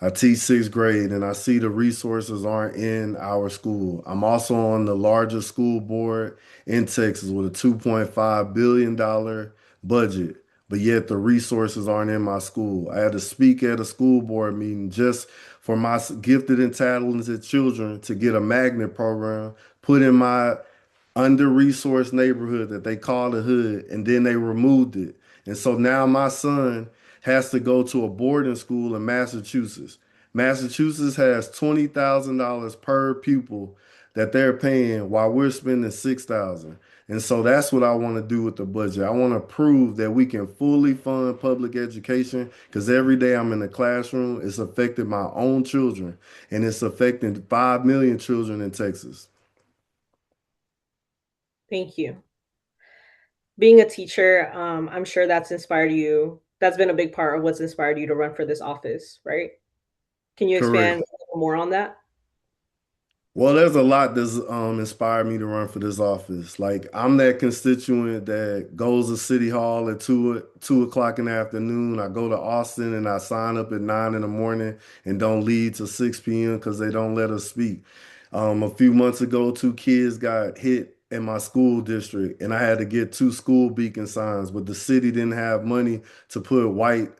I teach sixth grade and I see the resources aren't in our school. I'm also on the largest school board in Texas with a $2.5 billion budget, but yet the resources aren't in my school. I had to speak at a school board meeting just for my gifted and talented children to get a magnet program put in my under-resourced neighborhood that they call the hood, and then they removed it. And so now my son has to go to a boarding school in Massachusetts. Massachusetts has $20,000 per pupil that they're paying while we're spending $6,000. And so that's what I want to do with the budget. I want to prove that we can fully fund public education because every day I'm in the classroom, it's affecting my own children and it's affecting 5 million children in Texas. Thank you. Being a teacher, I'm sure that's inspired you. That's been a big part of what's inspired you to run for this office, right? Can you expand a little more on that? Well, there's a lot that's inspired me to run for this office. Like I'm that constituent that goes to City Hall at 2 o'clock in the afternoon. I go to Austin and I sign up at 9 in the morning and don't leave till 6 p.m. because they don't let us speak. A few months ago, 2 kids got hit in my school district and I had to get 2 school beacon signs, but the city didn't have money to put white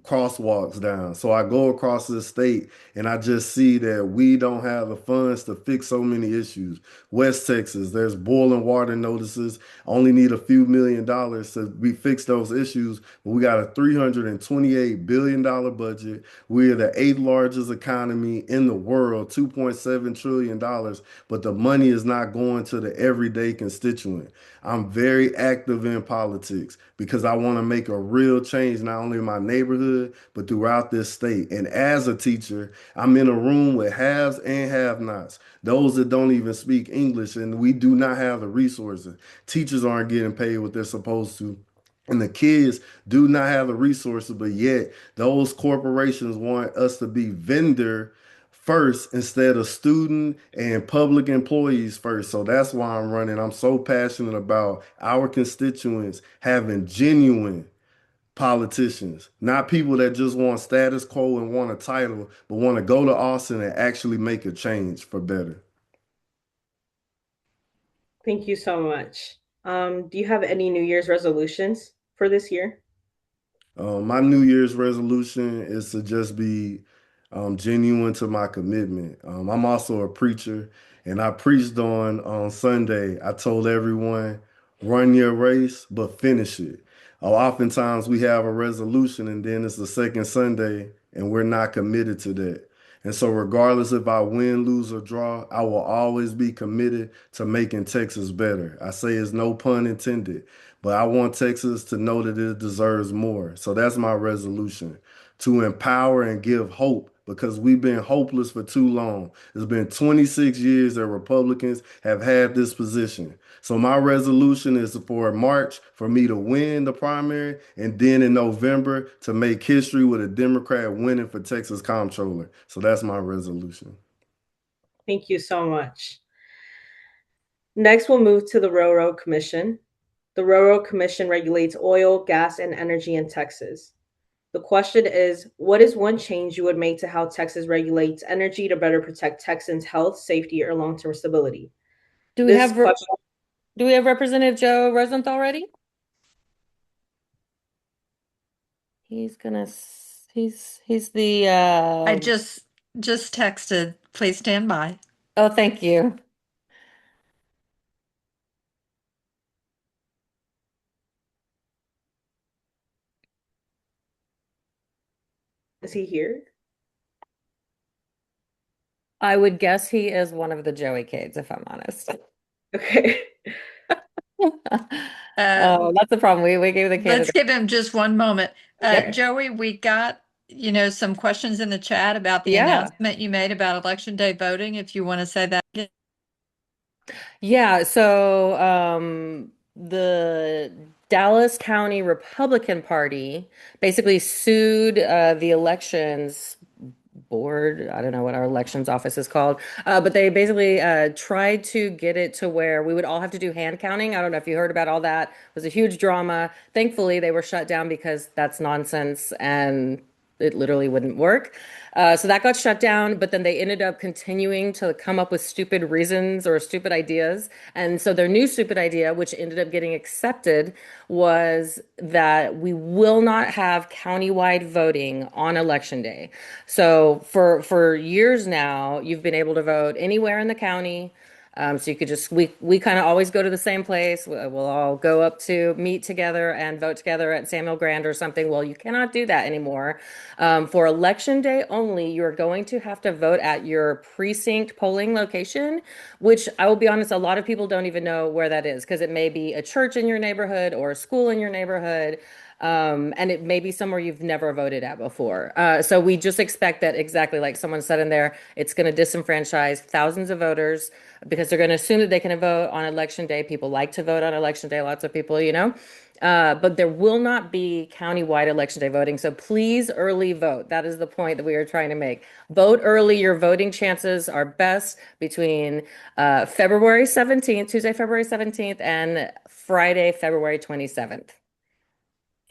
crosswalks down. So I go across the state and I just see that we don't have the funds to fix so many issues. West Texas, there's boiling water notices. Only need a few $1 million to fix those issues. But we got a $328 billion budget. We're the 8th largest economy in the world, $2.7 trillion. But the money is not going to the everyday constituent. I'm very active in politics because I want to make a real change, not only in my neighborhood, but throughout this state. And as a teacher, I'm in a room with haves and have-nots, those that don't even speak English, and we do not have the resources. Teachers aren't getting paid what they're supposed to. And the kids do not have the resources, but yet those corporations want us to be vendor first instead of student and public employees first. So that's why I'm running. I'm so passionate about our constituents having genuine politicians, not people that just want status quo and want a title, but want to go to Austin and actually make a change for better. Thank you so much. Do you have any New Year's resolutions for this year? My New Year's resolution is to just be genuine to my commitment. I'm also a preacher, and I preached on Sunday. I told everyone, run your race, but finish it. Oftentimes we have a resolution, and then it's the second Sunday, and we're not committed to that. And so, regardless if I win, lose, or draw, I will always be committed to making Texas better. I say it's no pun intended, but I want Texas to know that it deserves more. So that's my resolution, to empower and give hope, because we've been hopeless for too long. It's been 26 years that Republicans have had this position. So my resolution is for March for me to win the primary, and then in November to make history with a Democrat winning for Texas Comptroller. So that's my resolution. Thank you so much. Next, we'll move to the Railroad Commission. The Railroad Commission regulates oil, gas, and energy in Texas. The question is, what is one change you would make to how Texas regulates energy to better protect Texans' health, safety, or long-term stability? Do we have Representative Joe Rosenthal ready? He's the I just texted, please stand by. Oh, thank you. Is he here? I would guess he is one of the Joey Cades, if I'm honest. Okay. Oh, that's the problem. We gave the candidate. Let's give him just one moment. Okay. Joey, we got, some questions in the chat about the announcement you made about Election Day voting, if you want to say that again. Yeah, so the Dallas County Republican Party basically sued the elections board. I don't know what our elections office is called, but they basically tried to get it to where we would all have to do hand counting. I don't know if you heard about all that. It was a huge drama. Thankfully, they were shut down because that's nonsense and it literally wouldn't work. So that got shut down, but then they ended up continuing to come up with stupid reasons or stupid ideas. And so their new stupid idea, which ended up getting accepted, was that we will not have countywide voting on election day. So for years now, you've been able to vote anywhere in the county. So you could just, we kind of always go to the same place. We'll all go up to meet together and vote together at Samuel Grand or something. Well, you cannot do that anymore. For election day only, you're going to have to vote at your precinct polling location, which I will be honest, a lot of people don't even know where that is because it may be a church in your neighborhood or a school in your neighborhood. And it may be somewhere you've never voted at before. So we just expect that exactly like someone said in there, it's going to disenfranchise thousands of voters because they're going to assume that they can vote on election day. People like to vote on election day, lots of people, but there will not be countywide election day voting. So please early vote. That is the point that we are trying to make. Vote early. Your voting chances are best between February 17th, Tuesday, February 17th, and Friday, February 27th.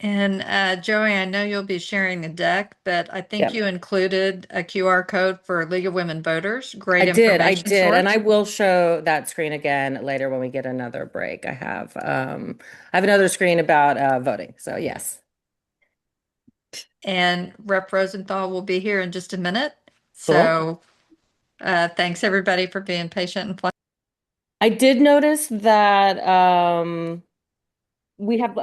And Joey, I know you'll be sharing the deck, but I think you included a QR code for League of Women Voters. Great information I did, source. and I will show that screen again later when we get another break. I have another screen about voting. So yes. And Rep. Rosenthal will be here in just a minute. Cool. So thanks everybody for being patient and flexible. I did notice that we have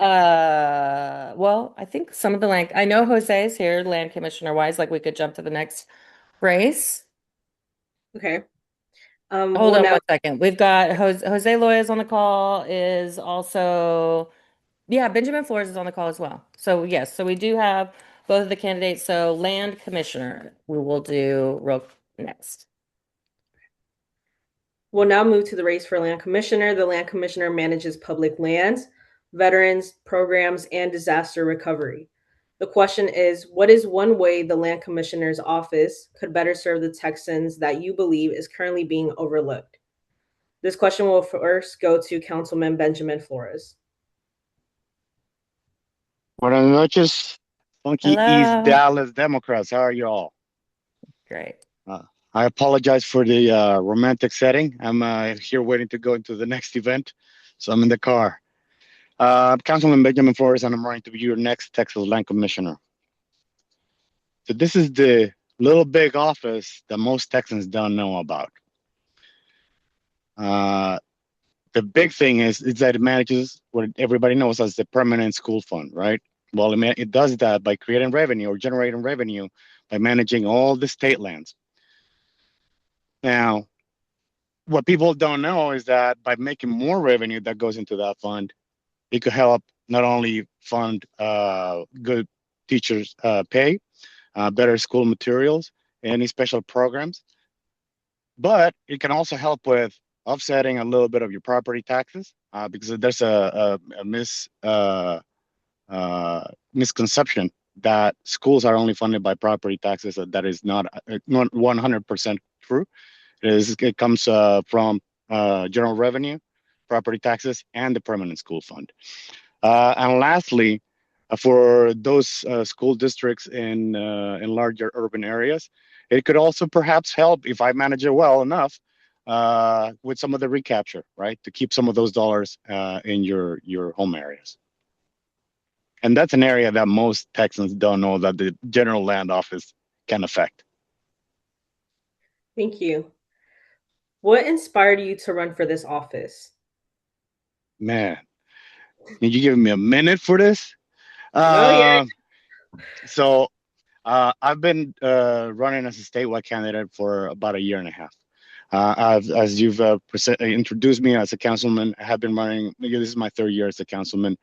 well, I think some of the land, I know Jose is here, land commissioner wise, like we could jump to the next race. Okay. Hold on 1 second. We've got Jose Loya's on the call, is also, yeah, Benjamin Flores is on the call as well. So yes, so we do have both of the candidates. So land commissioner, we will do real next. We'll now move to the race for land commissioner. The land commissioner manages public lands, veterans, programs, and disaster recovery. The question is, what is one way the Land Commissioner's office could better serve the Texans that you believe is currently being overlooked? This question will first go to Councilman Benjamin Flores. Buenas noches, funky East Hello. Dallas Democrats. How are you all? Great. I apologize for the romantic setting. I'm here waiting to go into the next event, so I'm in the car. Councilman Benjamin Flores, and I'm running to be your next Texas Land Commissioner. So this is the little big office that most Texans don't know about. The big thing is that it manages what everybody knows as the permanent school fund, right? Well, it does that by creating revenue or generating revenue by managing all the state lands. Now, what people don't know is that by making more revenue that goes into that fund, it could help not only fund good teachers' pay, better school materials, any special programs, but it can also help with offsetting a little bit of your property taxes because there's a misconception that schools are only funded by property taxes. That is not 100% true. It comes from general revenue, property taxes, and the permanent school fund. And lastly, for those school districts in larger urban areas, it could also perhaps help if I manage it well enough with some of the recapture, right, to keep some of those dollars in your home areas. And that's an area that most Texans don't know that the general land office can affect. Thank you. What inspired you to run for this office? Man, can you give me a minute for this? Oh, yeah. So I've been running as a statewide candidate for about a year and a half. As you've introduced me as a councilman, I have been running. This is my third year as a councilman,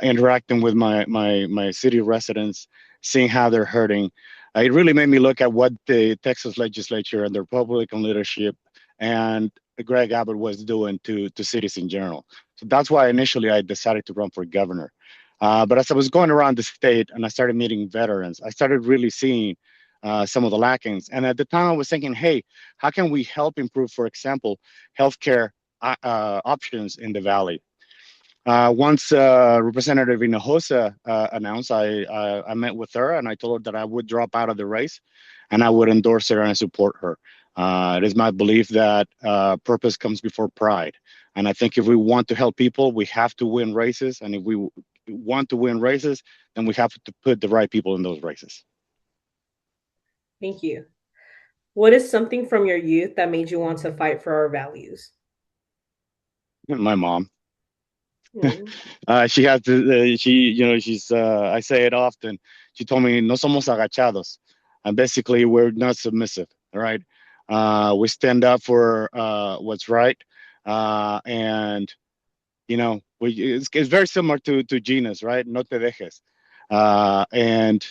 interacting with my city residents, seeing how they're hurting. It really made me look at what the Texas legislature and the Republican leadership and Greg Abbott was doing to cities in general. So that's why initially I decided to run for governor. But as I was going around the state and I started meeting veterans, I started really seeing some of the lackings. And at the time I was thinking, hey, how can we help improve, for example, healthcare options in the Valley? Once Representative Hinojosa announced, I met with her and I told her that I would drop out of the race and I would endorse her and support her. It is my belief that purpose comes before pride. And I think if we want to help people, we have to win races. And if we want to win races, then we have to put the right people in those races. Thank you. What is something from your youth that made you want to fight for our values? My mom. Mm. She has to, she's, I say it often. She told me, no somos agachados. And basically, we're not submissive, all right? We stand up for what's right. And, it's very similar to Gina's, right? No te dejes. And,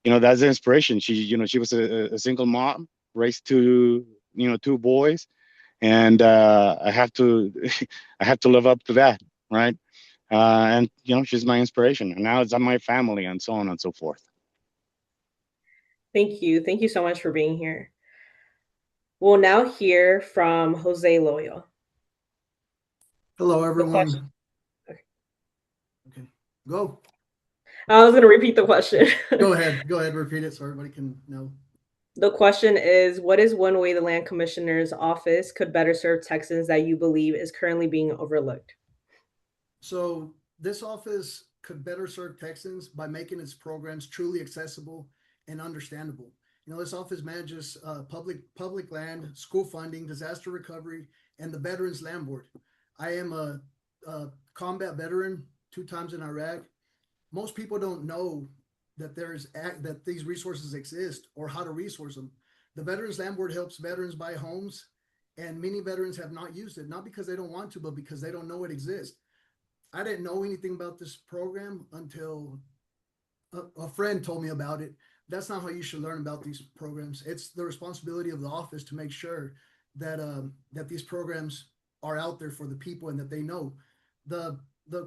that's the inspiration. She was a single mom, raised two boys. And I have to live up to that, right? And she's my inspiration, and now it's on my family, and so on and so forth. Thank you. Thank you so much for being here. We'll now hear from Jose Loyo. Hello, everyone. Okay, go. I was going to repeat the question. Go ahead, repeat it so everybody can know. The question is, what is one way the Land Commissioner's office could better serve Texans that you believe is currently being overlooked? So this office could better serve Texans by making its programs truly accessible and understandable. This office manages public land, school funding, disaster recovery, and the Veterans Land Board. I am a combat veteran, 2 times in Iraq. Most people don't know that these resources exist or how to resource them. The Veterans Land Board helps veterans buy homes, and many veterans have not used it, not because they don't want to, but because they don't know it exists. I didn't know anything about this program until a friend told me about it. That's not how you should learn about these programs. It's the responsibility of the office to make sure that that these programs are out there for the people and that they know. The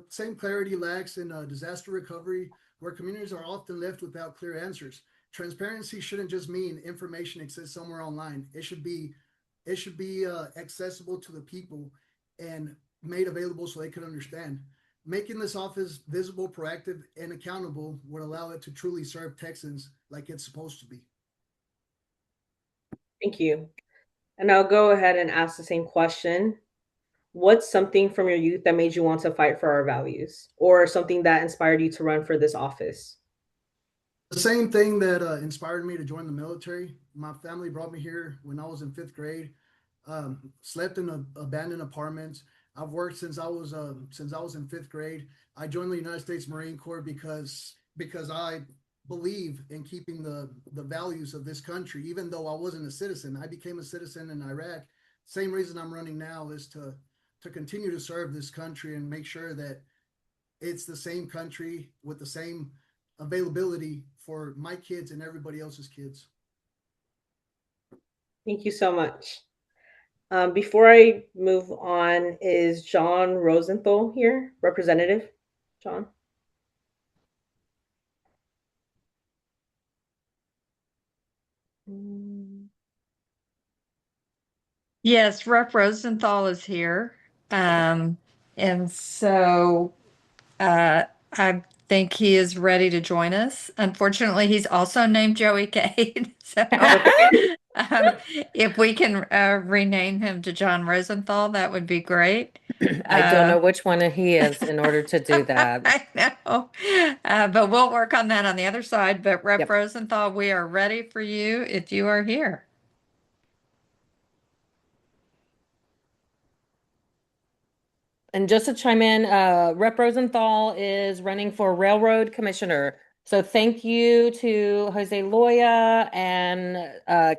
same clarity lacks in disaster recovery where communities are often left without clear answers. Transparency shouldn't just mean information exists somewhere online. It should be accessible to the people and made available so they could understand. Making this office visible, proactive, and accountable would allow it to truly serve Texans like it's supposed to be. Thank you. And I'll go ahead and ask the same question. What's something from your youth that made you want to fight for our values, or something that inspired you to run for this office? The same thing that inspired me to join the military. My family brought me here when I was in 5th grade. Slept in abandoned apartments. I've worked since I was in 5th grade. I joined the United States Marine Corps because I believe in keeping the values of this country. Even though I wasn't a citizen, I became a citizen in Iraq. Same reason I'm running now is to continue to serve this country and make sure that it's the same country with the same availability for my kids and everybody else's kids. Thank you so much. Before I move on, is John Rosenthal here, Representative John? Yes, Rep. Rosenthal is here. And so I think he is ready to join us. Unfortunately, he's also named Joey Cade. So if we can rename him to John Rosenthal, that would be great. I don't know which one he is in order to do that. I know. But we'll work on that on the other side. But Rep. Rosenthal, we are ready for you if you are here. And just to chime in, Rep. Rosenthal is running for Railroad Commissioner. So thank you to Jose Loya and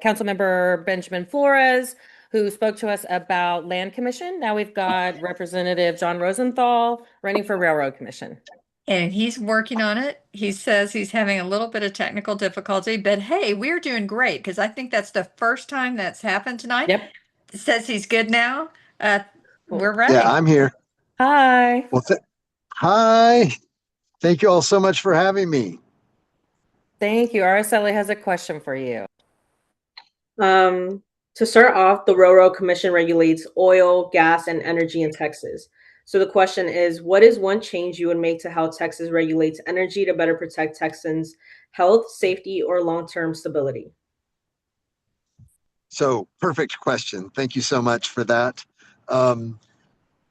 Councilmember Benjamin Flores, who spoke to us about Land Commission. Now we've got Representative John Rosenthal running for Railroad Commission. And he's working on it. He says he's having a little bit of technical difficulty, but hey, we're doing great because I think that's the first time that's happened tonight. Yep. It says he's good now. We're ready. Yeah, I'm here. Hi. Well, hi. Thank you all so much for having me. Thank you. Araceli has a question for you. To start off, the Railroad Commission regulates oil, gas, and energy in Texas. So the question is, what is one change you would make to how Texas regulates energy to better protect Texans' health, safety, or long-term stability? So, perfect question. Thank you so much for that.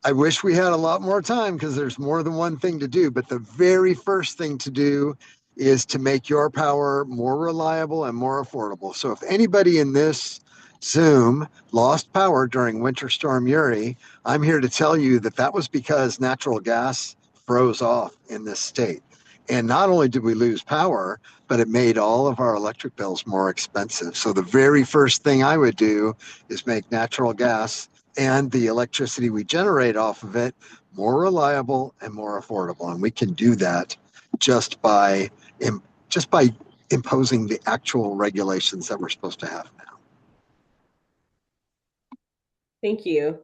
I wish we had a lot more time because there's more than one thing to do, but the very first thing to do is to make your power more reliable and more affordable. So if anybody in this Zoom lost power during Winter Storm Uri, I'm here to tell you that that was because natural gas froze off in this state. And not only did we lose power, but it made all of our electric bills more expensive. So the very first thing I would do is make natural gas and the electricity we generate off of it more reliable and more affordable. And we can do that just by imposing the actual regulations that we're supposed to have now. Thank you.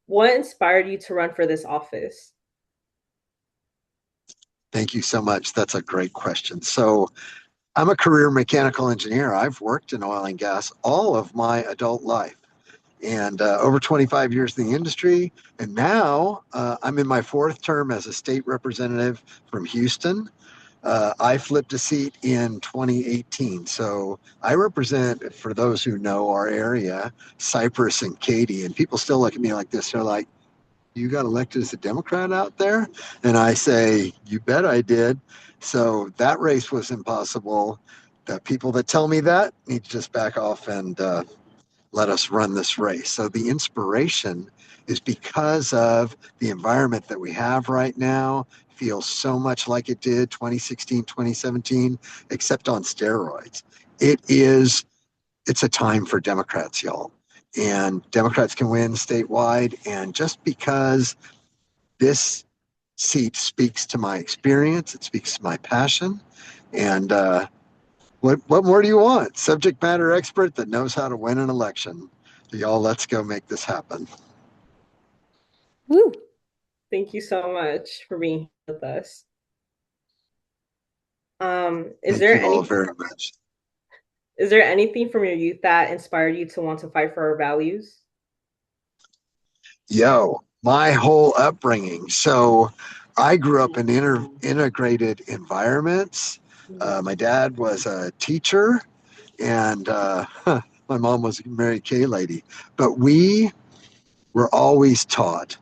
What inspired you to run for this office? Thank you so much. That's a great question. So I'm a career mechanical engineer. I've worked in oil and gas all of my adult life. And over 25 years in the industry. And now I'm in my 4th term as a state representative from Houston. I flipped a seat in 2018. So I represent, for those who know our area, Cypress and Katy. And people still look at me like this. They're like, you got elected as a Democrat out there? And I say, you bet I did. So that race was impossible. The people that tell me that need to just back off and let us run this race. So the inspiration is because of the environment that we have right now. Feels so much like it did 2016, 2017, except on steroids. It's a time for Democrats, y'all. And Democrats can win statewide. And just because this seat speaks to my experience, it speaks to my passion, and what more do you want? Subject matter expert that knows how to win an election. Y'all, let's go make this happen. Woo! Thank you so much for being with us. Thank Is there you all any very much. is there anything from your youth that inspired you to want to fight for our values? My whole upbringing. So I grew up in integrated environments. My dad was a teacher, and my mom was a Mary Kay lady. But we were always taught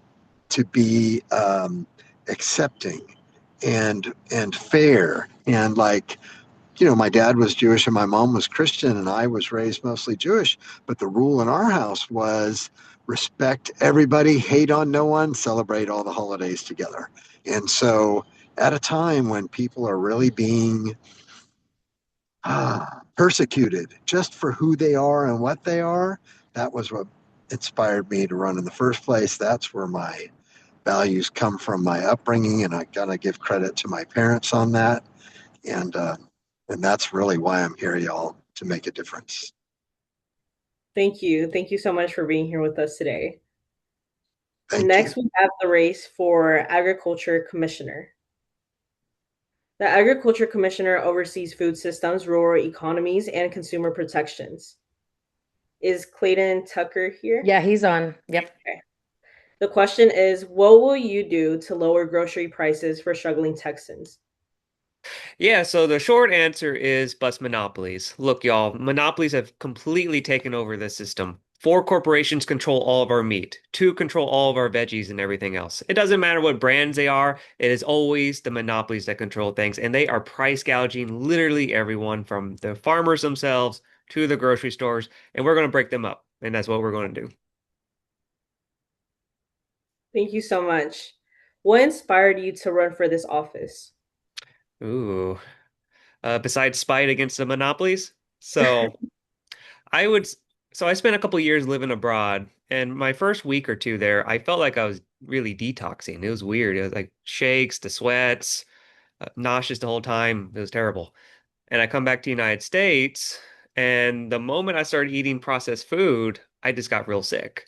to be accepting and fair, and like, my dad was Jewish and my mom was Christian, and I was raised mostly Jewish. But the rule in our house was respect everybody, hate on no one, celebrate all the holidays together. And so, at a time when people are really being persecuted just for who they are and what they are, that was what inspired me to run in the first place. That's where my values come from, my upbringing, and I gotta give credit to my parents on that. And that's really why I'm here, y'all, to make a difference. Thank you. Thank you so much for being here with us today. Thank Next, you. we have the race for Agriculture Commissioner. The Agriculture Commissioner oversees food systems, rural economies, and consumer protections. Is Clayton Tucker here? Yeah, he's on. Yep. Okay. The question is, what will you do to lower grocery prices for struggling Texans? Yeah, so the short answer is bust monopolies. Look, y'all, monopolies have completely taken over the system. Four corporations control all of our meat. Two control all of our veggies and everything else. It doesn't matter what brands they are, it is always the monopolies that control things, and they are price gouging literally everyone from the farmers themselves to the grocery stores, and we're going to break them up, and that's what we're going to do. Thank you so much. What inspired you to run for this office? Ooh. Besides spite against the monopolies. So I would, so I spent a couple years living abroad, and my first week or two there, I felt like I was really detoxing. It was weird. It was like shakes, the sweats, nauseous the whole time. It was terrible. And I come back to the United States, and the moment I started eating processed food, I just got real sick.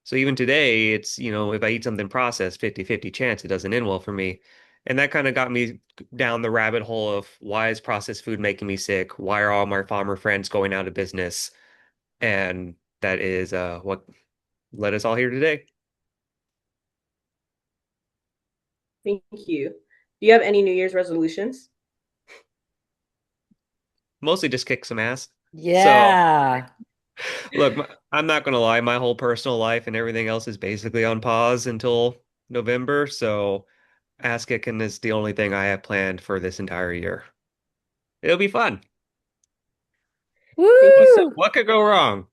So even today, it's, if I eat something processed, 50-50 chance it doesn't end well for me. And that kind of got me down the rabbit hole of why is processed food making me sick? Why are all my farmer friends going out of business? And that is what led us all here today. Thank you. Do you have any New Year's resolutions? Mostly just kick some ass. Yeah. So, look, I'm not going to lie. My whole personal life and everything else is basically on pause until November. So ass kicking is the only thing I have planned for this entire year. It'll be fun. Thank you so Woo! What could go wrong?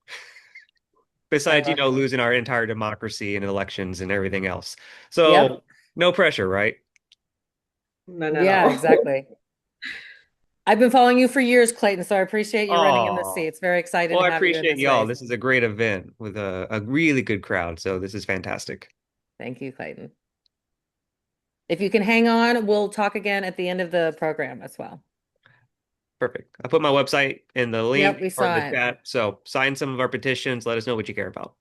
Besides, much. losing our entire democracy and elections and everything else. Yep. So no pressure, right? None at Yeah, all. exactly. I've been following you for years, Clayton, so I appreciate you running in this Oh, seat. It's very exciting well, to I have you in appreciate this y'all. race. This is a great event with a really good crowd. So this is fantastic. Thank you, Clayton. If you can hang on, we'll talk again at the end of the program as well. Perfect. I put my website in the Yep, we link or in saw the it. chat. So sign some of our petitions. Let us know what you care about.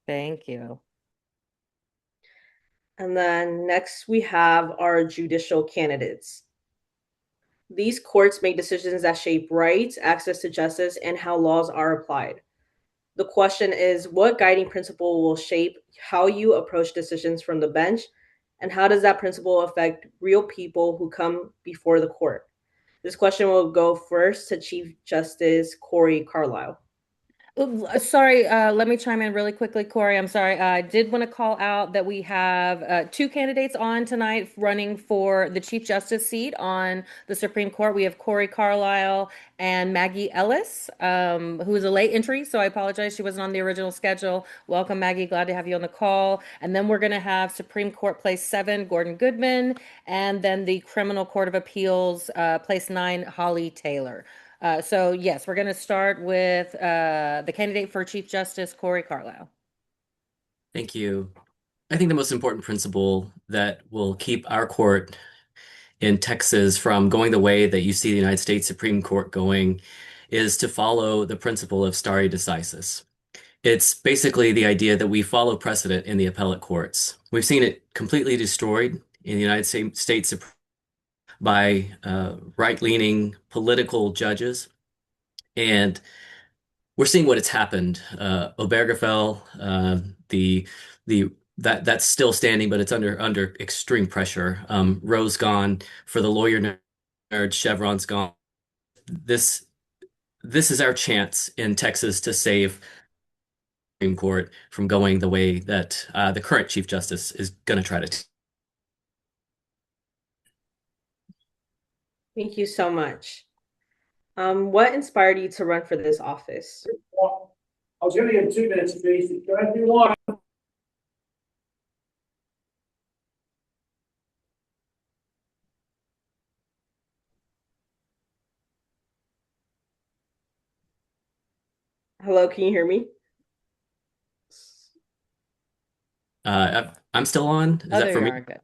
Thank you. And then next we have our judicial candidates. These courts make decisions that shape rights, access to justice, and how laws are applied. The question is, what guiding principle will shape how you approach decisions from the bench, and how does that principle affect real people who come before the court? This question will go first to Chief Justice Corey Carlisle. Sorry, let me chime in really quickly, Corey. I'm sorry. I did want to call out that we have two candidates on tonight running for the Chief Justice seat on the Supreme Court. We have Corey Carlisle and Maggie Ellis, who is a late entry, so I apologize. She wasn't on the original schedule. Welcome, Maggie. Glad to have you on the call. And then we're going to have Supreme Court Place 7, Gordon Goodman, and then the Criminal Court of Appeals, Place 9, Holly Taylor. So yes, we're going to start with the candidate for Chief Justice, Corey Carlisle. Thank you. I think the most important principle that will keep our court in Texas from going the way that you see the United States Supreme Court going is to follow the principle of stare decisis. It's basically the idea that we follow precedent in the appellate courts. We've seen it completely destroyed in the United States Supreme by right-leaning political judges. And we're seeing what has happened. Obergefell, the that's still standing, but it's under extreme pressure. Roe's gone for the lawyer nerd. Chevron's gone. This this is our chance in Texas to save the Supreme Court from going the way that the current Chief Justice is going to try to. Thank you so much. What inspired you to run for this office? I was going to give 2 minutes, please. Can I do one? Hello, can you hear me? I'm still on. Is Oh, that there for you me? are. Good.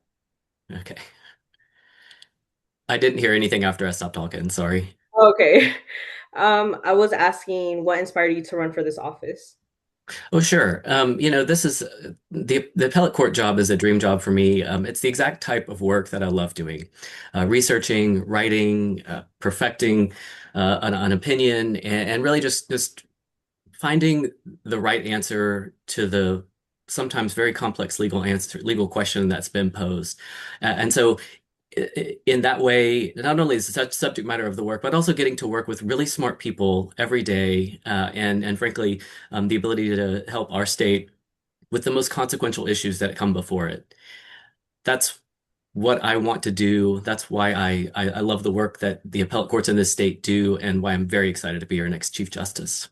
Okay. I didn't hear anything after I stopped talking. Sorry. Okay. I was asking what inspired you to run for this office? Oh, sure. This is the appellate court job is a dream job for me. It's the exact type of work that I love doing, researching, writing, perfecting an opinion, and really just finding the right answer to the sometimes very complex legal question that's been posed. And so in that way, not only is it such subject matter of the work, but also getting to work with really smart people every day, and frankly, the ability to help our state with the most consequential issues that come before it. That's what I want to do. That's why I love the work that the appellate courts in this state do, and why I'm very excited to be your next Chief Justice.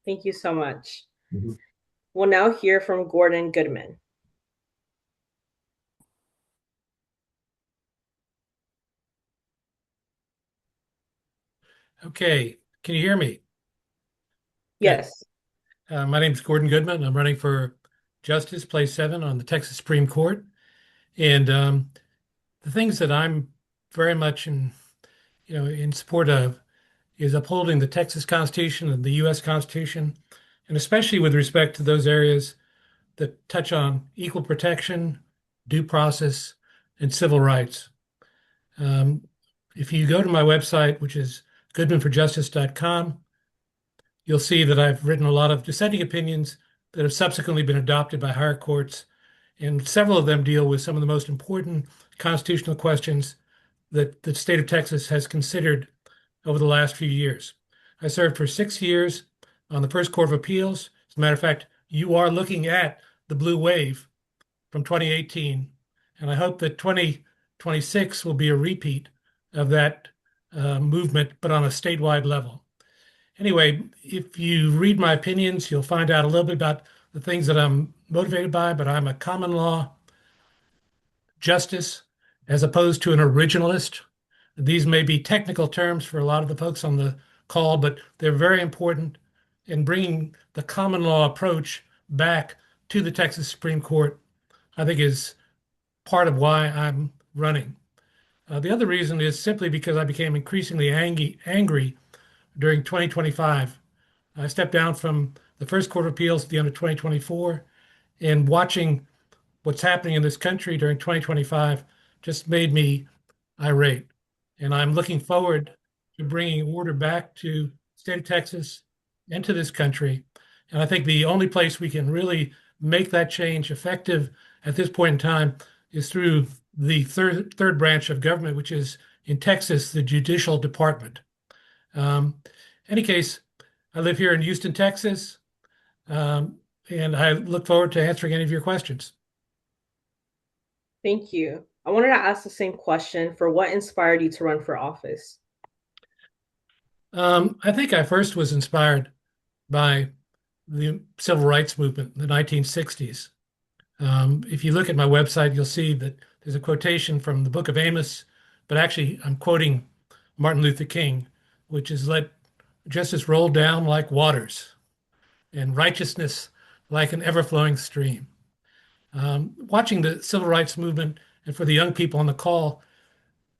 Thank you so much. Mhm. We'll now hear from Gordon Goodman. Okay, can you hear me? Yes. My name is Gordon Goodman. I'm running for Justice, Place 7 on the Texas Supreme Court. And the things that I'm very much in support of is upholding the Texas Constitution and the U.S. Constitution, and especially with respect to those areas that touch on equal protection, due process, and civil rights. If you go to my website, which is goodmanforjustice.com, you'll see that I've written a lot of dissenting opinions that have subsequently been adopted by higher courts, and several of them deal with some of the most important constitutional questions that the state of Texas has considered over the last few years. I served for 6 years on the First Court of Appeals. As a matter of fact, you are looking at the blue wave from 2018, and I hope that 2026 will be a repeat of that movement, but on a statewide level. Anyway, if you read my opinions, you'll find out a little bit about the things that I'm motivated by, but I'm a common law justice as opposed to an originalist. These may be technical terms for a lot of the folks on the call, but they're very important in bringing the common law approach back to the Texas Supreme Court, I think is part of why I'm running. The other reason is simply because I became increasingly angry during 2025. I stepped down from the First Court of Appeals at the end of 2024, and watching what's happening in this country during 2025 just made me irate. And I'm looking forward to bringing order back to the state of Texas and to this country. And I think the only place we can really make that change effective at this point in time is through the third branch of government, which is in Texas, the judicial department. Any case, I live here in Houston, Texas, and I look forward to answering any of your questions. Thank you. I wanted to ask the same question for what inspired you to run for office? I think I first was inspired by the civil rights movement in the 1960s. If you look at my website, you'll see that there's a quotation from the Book of Amos, but actually I'm quoting Martin Luther King, which is let justice roll down like waters and righteousness like an ever-flowing stream. Watching the civil rights movement, and for the young people on the call,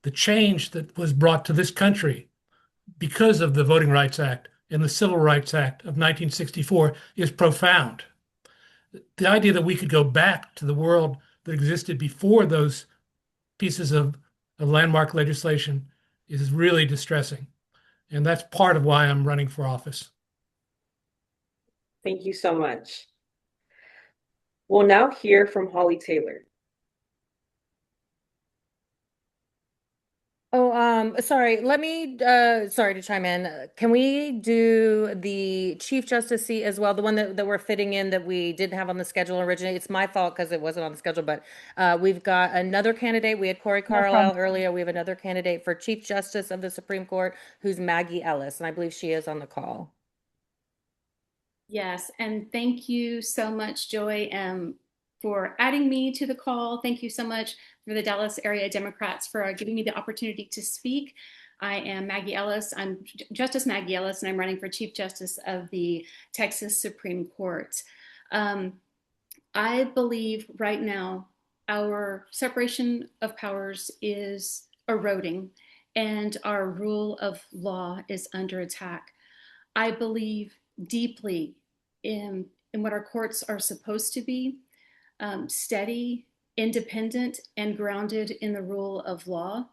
the change that was brought to this country because of the Voting Rights Act and the Civil Rights Act of 1964 is profound. The idea that we could go back to the world that existed before those pieces of of landmark legislation is really distressing. And that's part of why I'm running for office. Thank you so much. We'll now hear from Holly Taylor. Oh, sorry. Let me, sorry to chime in. Can we do the Chief Justice seat as well? The one that we're fitting in that we didn't have on the schedule originally. It's my fault because it wasn't on the schedule, but we've got another candidate. We had Corey Carlisle earlier. We have another candidate for Chief Justice of the Supreme Court, who's Maggie Ellis, and I believe she is on the call. Yes, and thank you so much, Joy, for adding me to the call. Thank you so much for the Dallas area Democrats for giving me the opportunity to speak. I am Maggie Ellis. I'm Justice Maggie Ellis, and I'm running for Chief Justice of the Texas Supreme Court. I believe right now our separation of powers is eroding and our rule of law is under attack. I believe deeply in what our courts are supposed to be, steady, independent, and grounded in the rule of law.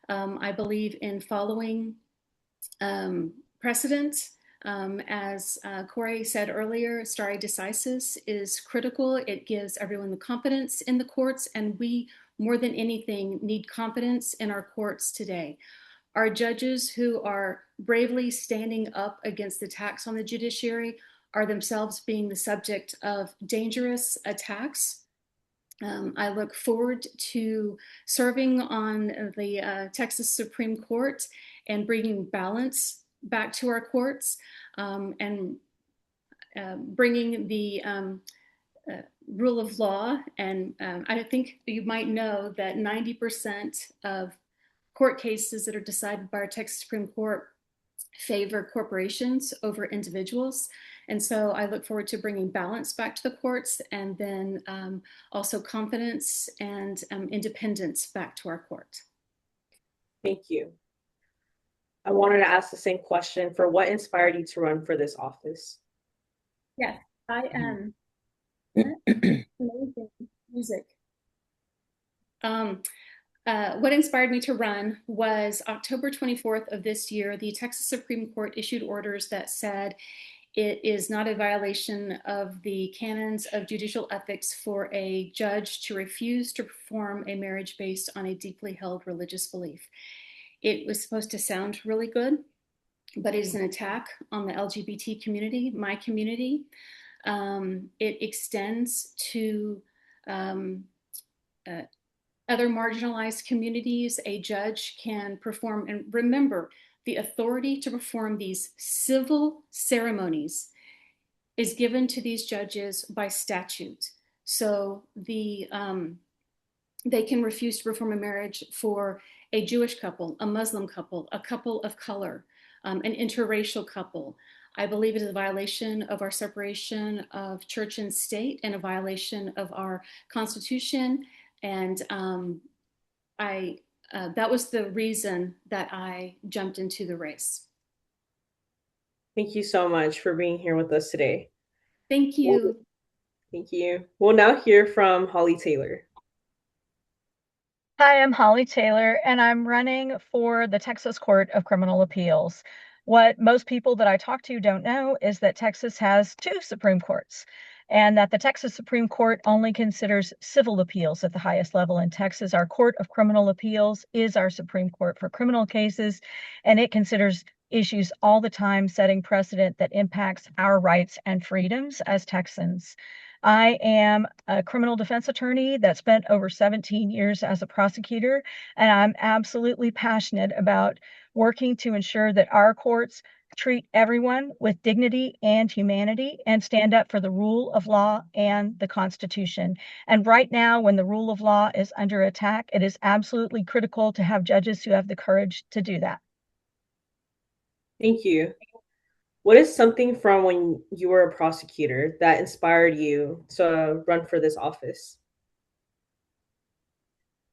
I believe in following precedent. As Corey said earlier, stare decisis is critical. It gives everyone the confidence in the courts, and we, more than anything, need confidence in our courts today. Our judges who are bravely standing up against attacks on the judiciary are themselves being the subject of dangerous attacks. I look forward to serving on the Texas Supreme Court and bringing balance back to our courts and bringing the rule of law. And I think you might know that 90% of court cases that are decided by our Texas Supreme Court favor corporations over individuals. And so I look forward to bringing balance back to the courts and then also confidence and independence back to our court. Thank you. I wanted to ask the same question for what inspired you to run for this office? Yes, I am. Amazing music. What inspired me to run was October 24th of this year, the Texas Supreme Court issued orders that said it is not a violation of the canons of judicial ethics for a judge to refuse to perform a marriage based on a deeply held religious belief. It was supposed to sound really good, but it is an attack on the LGBT community, my community. It extends to other marginalized communities. A judge can perform, and remember, the authority to perform these civil ceremonies is given to these judges by statute. So they can refuse to perform a marriage for a Jewish couple, a Muslim couple, a couple of color, an interracial couple. I believe it is a violation of our separation of church and state and a violation of our Constitution. And that was the reason that I jumped into the race. Thank you so much for being here with us today. Thank you. Thank you. We'll now hear from Holly Taylor. Hi, I'm Holly Taylor, and I'm running for the Texas Court of Criminal Appeals. What most people that I talk to don't know is that Texas has two Supreme Courts, and that the Texas Supreme Court only considers civil appeals at the highest level in Texas. Our Court of Criminal Appeals is our Supreme Court for criminal cases, and it considers issues all the time, setting precedent that impacts our rights and freedoms as Texans. I am a criminal defense attorney that spent over 17 years as a prosecutor, and I'm absolutely passionate about working to ensure that our courts treat everyone with dignity and humanity and stand up for the rule of law and the Constitution. And right now, when the rule of law is under attack, it is absolutely critical to have judges who have the courage to do that. Thank you. What is something from when you were a prosecutor that inspired you to run for this office?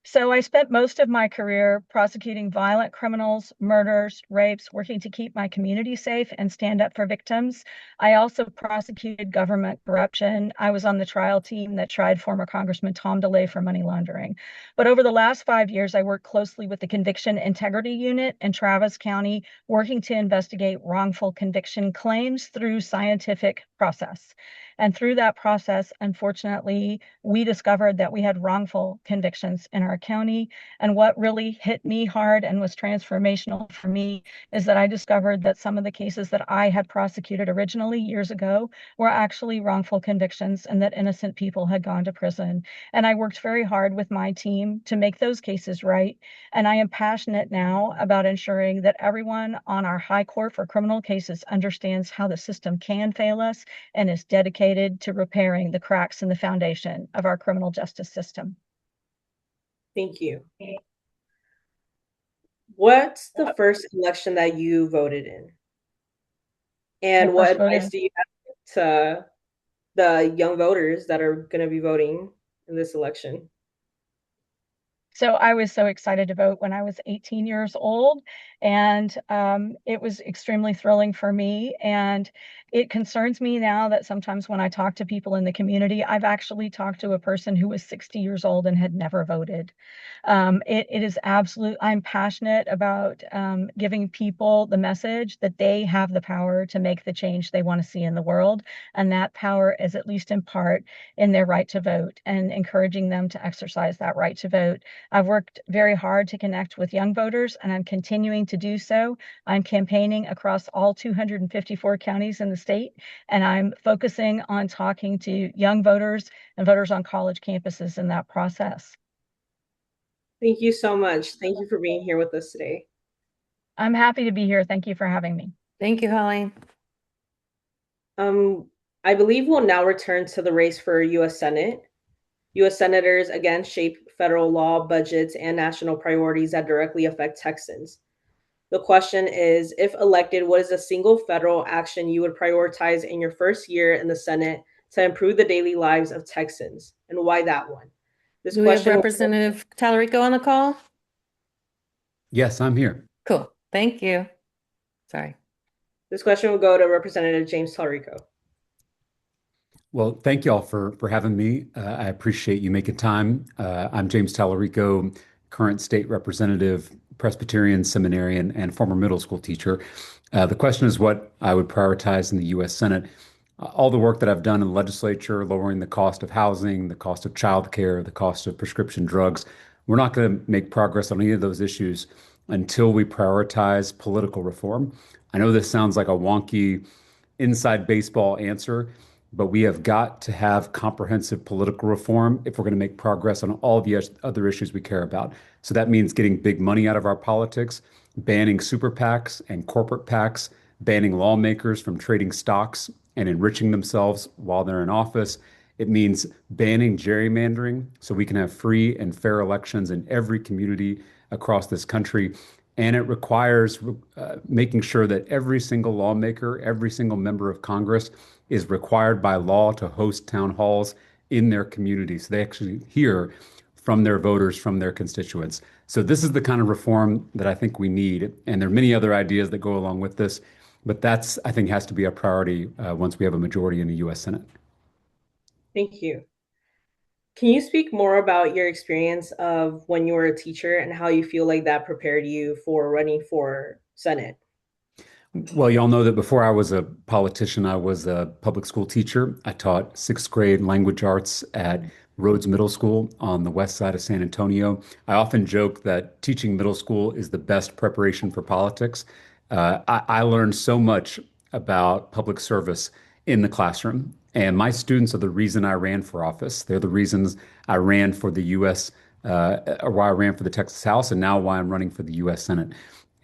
So I spent most of my career prosecuting violent criminals, murders, rapes, working to keep my community safe and stand up for victims. I also prosecuted government corruption. I was on the trial team that tried former Congressman Tom DeLay for money laundering. But over the last 5 years, I worked closely with the Conviction Integrity Unit in Travis County, working to investigate wrongful conviction claims through scientific process. And through that process, unfortunately, we discovered that we had wrongful convictions in our county. And what really hit me hard and was transformational for me is that I discovered that some of the cases that I had prosecuted originally years ago were actually wrongful convictions and that innocent people had gone to prison. And I worked very hard with my team to make those cases right. And I am passionate now about ensuring that everyone on our high court for criminal cases understands how the system can fail us and is dedicated to repairing the cracks in the foundation of our criminal justice system. Thank you. What's the first election that you voted in? And what advice do you have to the young voters that are going to be voting in this election? So I was so excited to vote when I was 18 years old, and it was extremely thrilling for me. And it concerns me now that sometimes when I talk to people in the community, I've actually talked to a person who was 60 years old and had never voted. It is absolute. I'm passionate about giving people the message that they have the power to make the change they want to see in the world. And that power is at least in part in their right to vote and encouraging them to exercise that right to vote. I've worked very hard to connect with young voters, and I'm continuing to do so. I'm campaigning across all 254 counties in the state, and I'm focusing on talking to young voters and voters on college campuses in that process. Thank you so much. Thank you for being here with us today. I'm happy to be here. Thank you for having me. Thank you, Holly. I believe we'll now return to the race for U.S. Senate. U.S. senators again shape federal law, budgets, and national priorities that directly affect Texans. The question is, if elected, what is a single federal action you would prioritize in your first year in the Senate to improve the daily lives of Texans, and why that one? This Do we have question Representative Tallarico on the call? Yes, I'm here. Cool. Thank you. Sorry. This question will go to Representative James Tallarico. Well, thank you all for having me. I appreciate you making time. I'm James Tallarico, current state representative, Presbyterian seminarian, and former middle school teacher. The question is what I would prioritize in the U.S. Senate. All the work that I've done in the legislature, lowering the cost of housing, the cost of childcare, the cost of prescription drugs, we're not going to make progress on any of those issues until we prioritize political reform. I know this sounds like a wonky inside baseball answer, but we have got to have comprehensive political reform if we're going to make progress on all the other issues we care about. So that means getting big money out of our politics, banning super PACs and corporate PACs, banning lawmakers from trading stocks and enriching themselves while they're in office. It means banning gerrymandering so we can have free and fair elections in every community across this country. And it requires making sure that every single lawmaker, every single member of Congress is required by law to host town halls in their communities. They actually hear from their voters, from their constituents. So this is the kind of reform that I think we need. And there are many other ideas that go along with this, but that's, I think, has to be a priority once we have a majority in the U.S. Senate. Thank you. Can you speak more about your experience of when you were a teacher and how you feel like that prepared you for running for Senate? Well, y'all know that before I was a politician, I was a public school teacher. I taught sixth grade language arts at Rhodes Middle School on the west side of San Antonio. I often joke that teaching middle school is the best preparation for politics. I learned so much about public service in the classroom, and my students are the reason I ran for office. They're the reasons I ran for the U.S. Or why I ran for the Texas House, and now why I'm running for the U.S. Senate.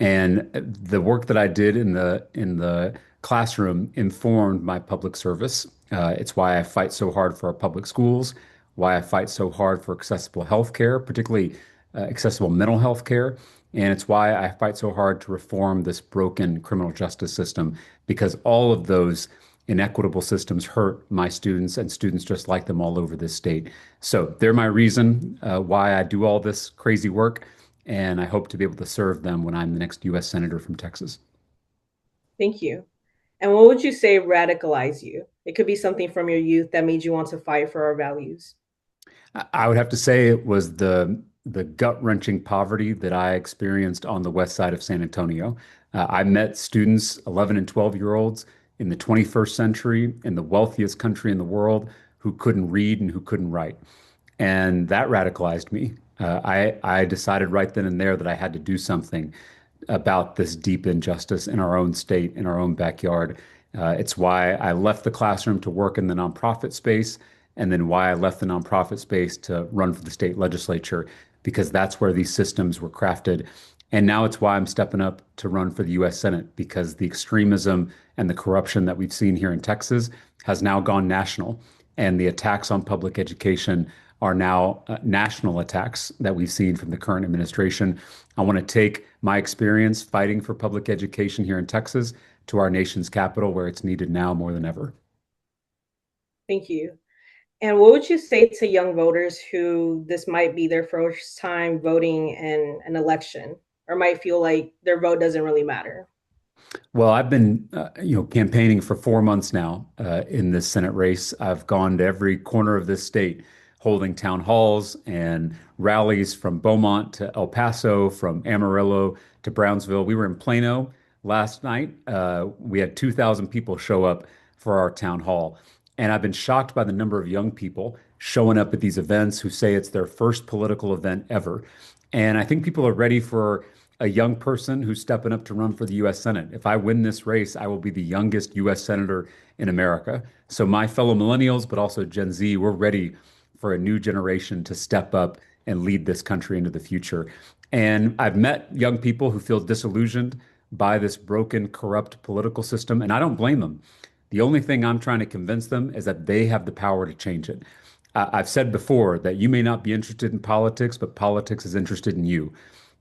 And the work that I did in the classroom informed my public service. It's why I fight so hard for our public schools, why I fight so hard for accessible health care, particularly accessible mental health care. And it's why I fight so hard to reform this broken criminal justice system, because all of those inequitable systems hurt my students and students just like them all over this state. So they're my reason why I do all this crazy work, and I hope to be able to serve them when I'm the next U.S. Senator from Texas. Thank you. And what would you say radicalized you? It could be something from your youth that made you want to fight for our values. I would have to say it was the gut-wrenching poverty that I experienced on the west side of San Antonio. I met students, 11 and 12-year-olds, in the 21st century, in the wealthiest country in the world, who couldn't read and who couldn't write. And that radicalized me. I decided right then and there that I had to do something about this deep injustice in our own state, in our own backyard. It's why I left the classroom to work in the nonprofit space, and then why I left the nonprofit space to run for the state legislature, because that's where these systems were crafted. And now it's why I'm stepping up to run for the US Senate, because the extremism and the corruption that we've seen here in Texas has now gone national. And the attacks on public education are now national attacks that we've seen from the current administration. I want to take my experience fighting for public education here in Texas to our nation's capital, where it's needed now more than ever. Thank you. And what would you say to young voters who this might be their first time voting in an election, or might feel like their vote doesn't really matter? Well, I've been, campaigning for 4 months now in this Senate race. I've gone to every corner of this state, holding town halls and rallies from Beaumont to El Paso, from Amarillo to Brownsville. We were in Plano last night. We had 2,000 people show up for our town hall. And I've been shocked by the number of young people showing up at these events who say it's their first political event ever. And I think people are ready for a young person who's stepping up to run for the U.S. Senate. If I win this race, I will be the youngest U.S. Senator in America. So my fellow millennials, but also Gen Z, we're ready for a new generation to step up and lead this country into the future. And I've met young people who feel disillusioned by this broken, corrupt political system, and I don't blame them. The only thing I'm trying to convince them is that they have the power to change it. I've said before that you may not be interested in politics, but politics is interested in you.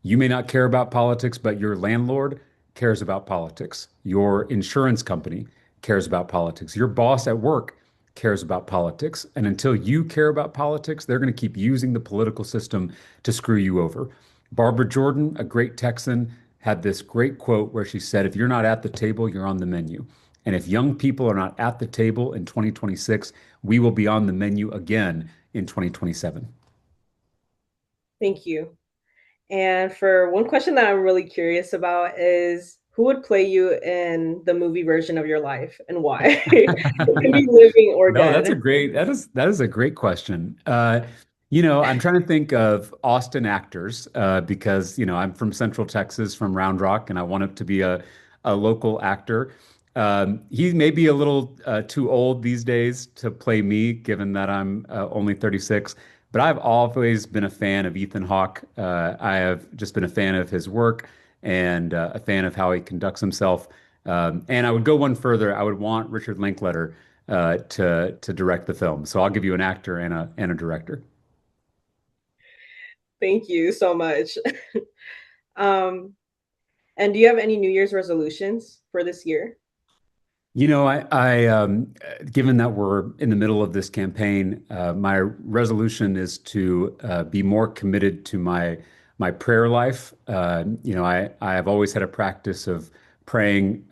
You may not care about politics, but your landlord cares about politics. Your insurance company cares about politics. Your boss at work cares about politics. And until you care about politics, they're going to keep using the political system to screw you over. Barbara Jordan, a great Texan, had this great quote where she said, "If you're not at the table, you're on the menu." And if young people are not at the table in 2026, we will be on the menu again in 2027. Thank you. And for one question that I'm really curious about is who would play you in the movie version of your life and why? It can be living or No, dead. that is a great question. I'm trying to think of Austin actors because I'm from Central Texas, from Round Rock, and I want him to be a local actor. He may be a little too old these days to play me, given that I'm only 36. But I've always been a fan of Ethan Hawke. I have just been a fan of his work and a fan of how he conducts himself. And I would go one further. I would want Richard Linklater to direct the film. So I'll give you an actor and a director. Thank you so much. um, and do you have any New Year's resolutions for this year? Given that we're in the middle of this campaign, my resolution is to be more committed to my prayer life. I have always had a practice of praying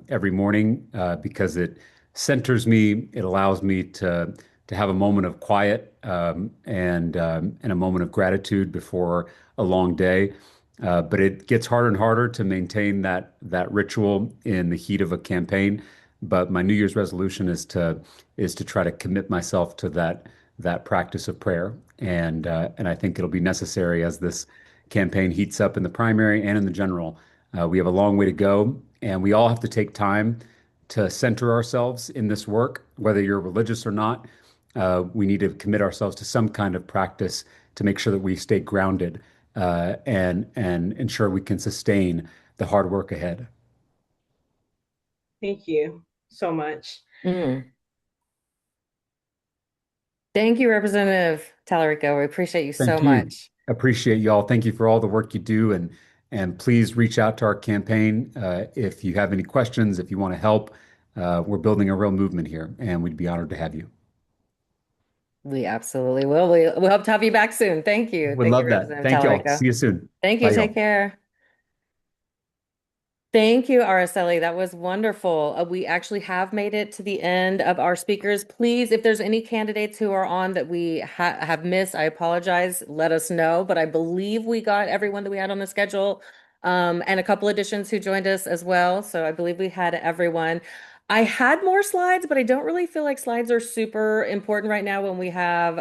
every morning because it centers me. It allows me to have a moment of quiet and a moment of gratitude before a long day. But it gets harder and harder to maintain that ritual in the heat of a campaign. But my New Year's resolution is to try to commit myself to that practice of prayer, and I think it'll be necessary as this campaign heats up in the primary and in the general. We have a long way to go, and we all have to take time to center ourselves in this work, whether you're religious or not. We need to commit ourselves to some kind of practice to make sure that we stay grounded and ensure we can sustain the hard work ahead. Thank you so much. Mm. Thank you, Representative Tallarico. We appreciate you so Thank you. much. Appreciate y'all. Thank you for all the work you do, and please reach out to our campaign if you have any questions, if you want to help. We're building a real movement here, and we'd be honored to have you. We absolutely will. We hope to have you back soon. Thank you. Would Thank you, love that. Representative Thank y'all. Talarico. See you soon. Thank you. Bye, Take y'all. care. Thank you, Araceli. That was wonderful. We actually have made it to the end of our speakers. Please, if there's any candidates who are on that we have missed, I apologize. Let us know. But I believe we got everyone that we had on the schedule, and a couple additions who joined us as well. So I believe we had everyone. I had more slides, but I don't really feel like slides are super important right now when we have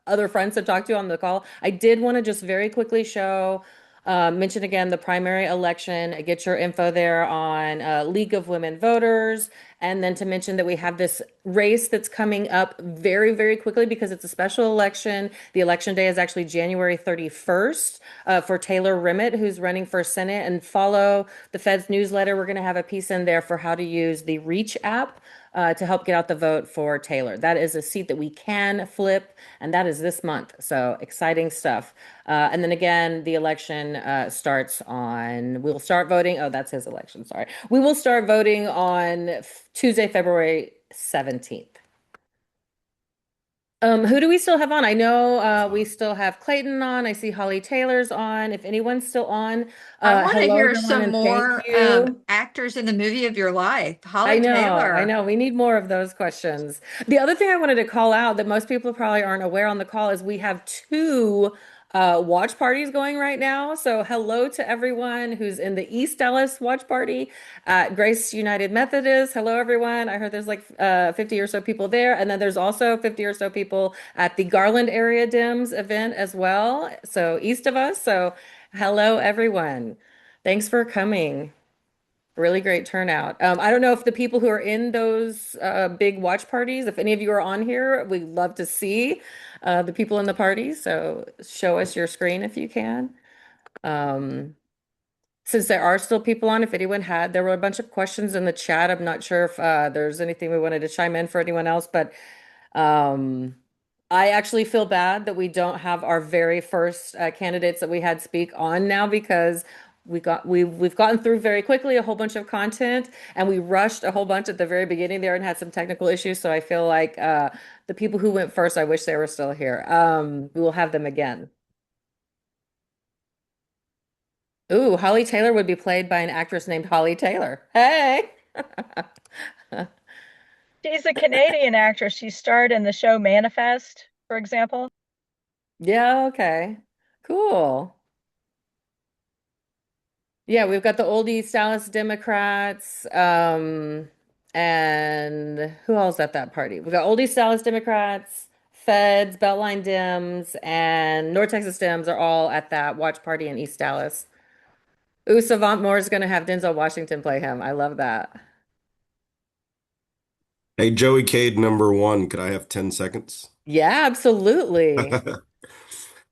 other friends to talk to on the call. I did want to just very quickly show. Mention again the primary election, get your info there on League of Women Voters, and then to mention that we have this race that's coming up very, very quickly because it's a special election. The election day is actually January 31st for Taylor Rimmet, who's running for Senate, and follow the Fed's newsletter. We're going to have a piece in there for how to use the Reach app to help get out the vote for Taylor. That is a seat that we can flip, and that is this month. So exciting stuff. And then again, the election starts on, we'll start voting. Oh, that's his election. Sorry. We will start voting on Tuesday, February 17th. Who do we still have on? I know we still have Clayton on. I see Holly Taylor's on. If anyone's still on, I want to hello hear everyone some and thank more you. actors in the movie of your life. I Holly know, I Taylor. know. We need more of those questions. The other thing I wanted to call out that most people probably aren't aware on the call is we have two watch parties going right now. So hello to everyone who's in the East Dallas watch party at Grace United Methodist. Hello, everyone. I heard there's like 50 or so people there. And then there's also 50 or so people at the Garland area DIMS event as well. So east of us. So hello, everyone. Thanks for coming. Really great turnout. I don't know if the people who are in those big watch parties, if any of you are on here, we'd love to see the people in the party. So show us your screen if you can. Um, since there are still people on, if anyone had, there were a bunch of questions in the chat. I'm not sure if there's anything we wanted to chime in for anyone else, but um, I actually feel bad that we don't have our very first candidates that we had speak on now because we've gotten through very quickly a whole bunch of content and we rushed a whole bunch at the very beginning there and had some technical issues. So I feel like the people who went first, I wish they were still here. We will have them again. Ooh, Holly Taylor would be played by an actress named Holly Taylor. Hey. She's a Canadian actress. She starred in the show Manifest, for example. Yeah, okay. Cool. Yeah, we've got the old East Dallas Democrats, and who else at that party? We've got old East Dallas Democrats, Feds, Beltline Dems, and North Texas Dems are all at that watch party in East Dallas. Ooh, Savant Moore is going to have Denzel Washington play him. I love that. Hey, Joey Cade, number one, could I have 10 seconds? Yeah, absolutely.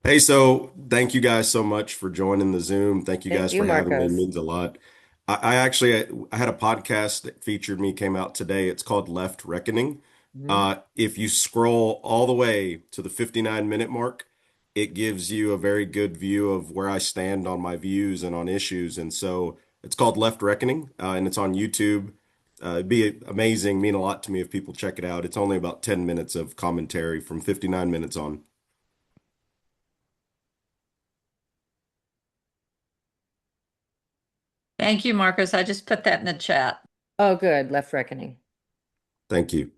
Hey, so thank you guys so much for joining the Zoom. Thank you Thank guys you, for having me. It Marcos. means a lot. I actually I had a podcast that featured me, came out today. It's called Left Reckoning. Mhm. If you scroll all the way to the 59-minute mark, it gives you a very good view of where I stand on my views and on issues. And so it's called Left Reckoning, and it's on YouTube. It'd be amazing, mean a lot to me if people check it out. It's only about 10 minutes of commentary from 59 minutes on. Thank you, Marcus. I just put that in the chat. Oh, good. Left Reckoning. Thank you.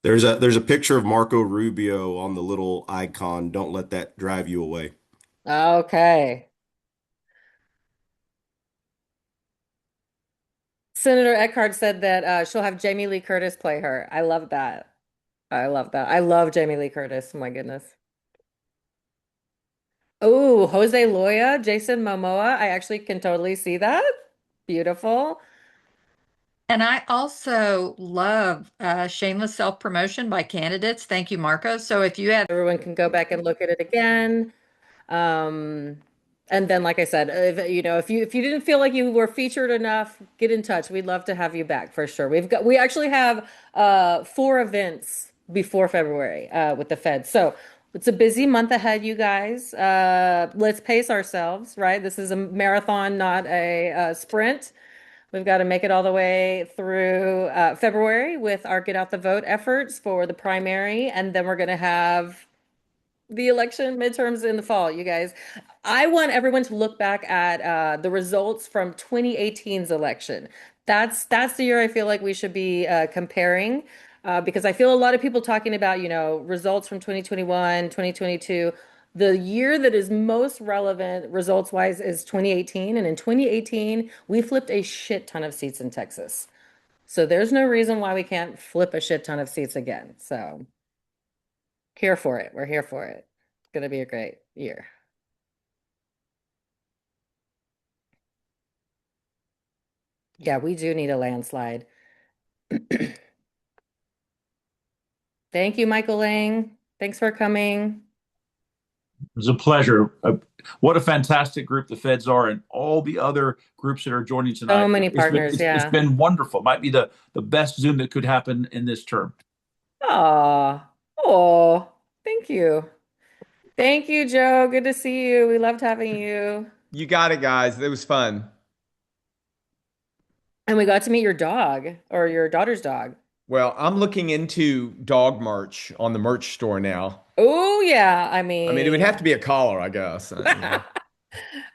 There's a picture of Marco Rubio on the little icon. Don't let that drive you away. Okay. Senator Eckhart said that she'll have Jamie Lee Curtis play her. I love that. I love that. I love Jamie Lee Curtis. Oh my goodness. Oh, Jose Loya, Jason Momoa. I actually can totally see that. Beautiful. And I also love shameless self-promotion by candidates. Thank you, Marco. So if you have Everyone can go back and look at it again. Um, and then, like I said, if you didn't feel like you were featured enough, get in touch. We'd love to have you back for sure. We actually have 4 events before February with the Fed. So it's a busy month ahead, you guys. Let's pace ourselves, right? This is a marathon, not a sprint. We've got to make it all the way through February with our Get Out the Vote efforts for the primary, and then we're going to have the election midterms in the fall, you guys. I want everyone to look back at the results from 2018's election. That's the year I feel like we should be comparing because I feel a lot of people talking about, results from 2021, 2022. The year that is most relevant results wise is 2018. And in 2018, we flipped a shit ton of seats in Texas. So there's no reason why we can't flip a shit ton of seats again. So here for it. We're here for it. It's going to be a great year. Yeah, we do need a landslide. Thank you, Michael Lang. Thanks for coming. It was a pleasure. What a fantastic group the Feds are, and all the other groups that are joining tonight. So many partners, It's yeah. been wonderful. Might be the best Zoom that could happen in this term. Aw. Oh, thank you. Thank you, Joe. Good to see you. We loved having you. You got it, guys. It was fun. And we got to meet your dog or your daughter's dog. Well, I'm looking into dog merch on the merch store now. Oh, yeah. I mean, it would have to be a collar, I guess.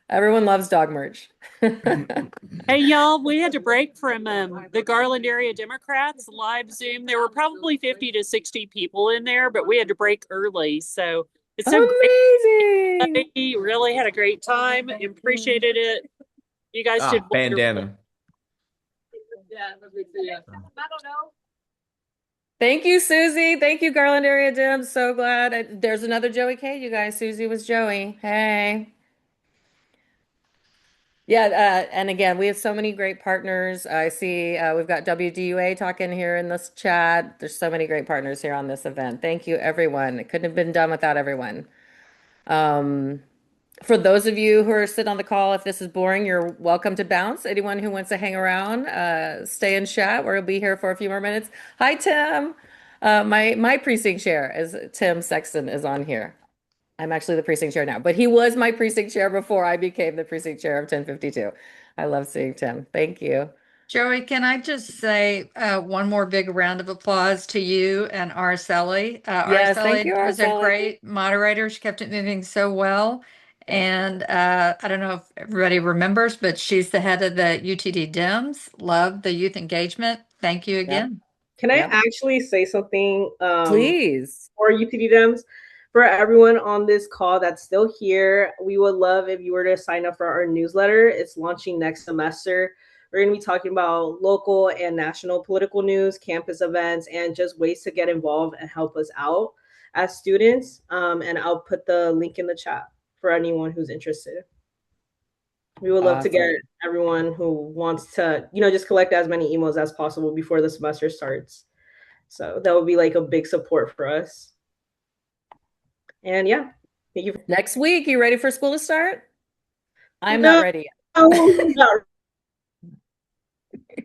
Everyone loves dog merch. Hey, y'all, we had to break from the Garland area Democrats live Zoom. There were probably 50 to 60 people in there, but we had to break early. So it's so amazing. Great. We really had a great time. Appreciated it. You guys did wonderful. Bandana. Thank you, Susie. Thank you, Garland area Dem. So glad. There's another Joey K, you guys. Susie was Joey. Hey. Yeah, and again, we have so many great partners. I see we've got WDUA talking here in this chat. There's so many great partners here on this event. Thank you, everyone. It couldn't have been done without everyone. For those of you who are sitting on the call, if this is boring, you're welcome to bounce. Anyone who wants to hang around, stay and chat. We'll be here for a few more minutes. Hi, Tim. My precinct chair is Tim Sexton is on here. I'm actually the precinct chair now, but he was my precinct chair before I became the precinct chair of 1052. I love seeing Tim. Thank you. Joey, can I just say one more big round of applause to you and Araceli? Yes, thank you, Araceli was a Araceli. great moderator. She kept it moving so well. And I don't know if everybody remembers, but she's the head of the UTD Dems. Love the youth engagement. Thank you again. Can I actually say something? Please. For UTD Dems? For everyone on this call that's still here, we would love if you were to sign up for our newsletter. It's launching next semester. We're going to be talking about local and national political news, campus events, and just ways to get involved and help us out as students. And I'll put the link in the chat for anyone who's interested. We would love to get everyone who wants to, just collect as many emails as possible before the semester starts. So that would be like a big support for us. And yeah, thank you. Next week, you ready for school to start? I'm not ready yet. Not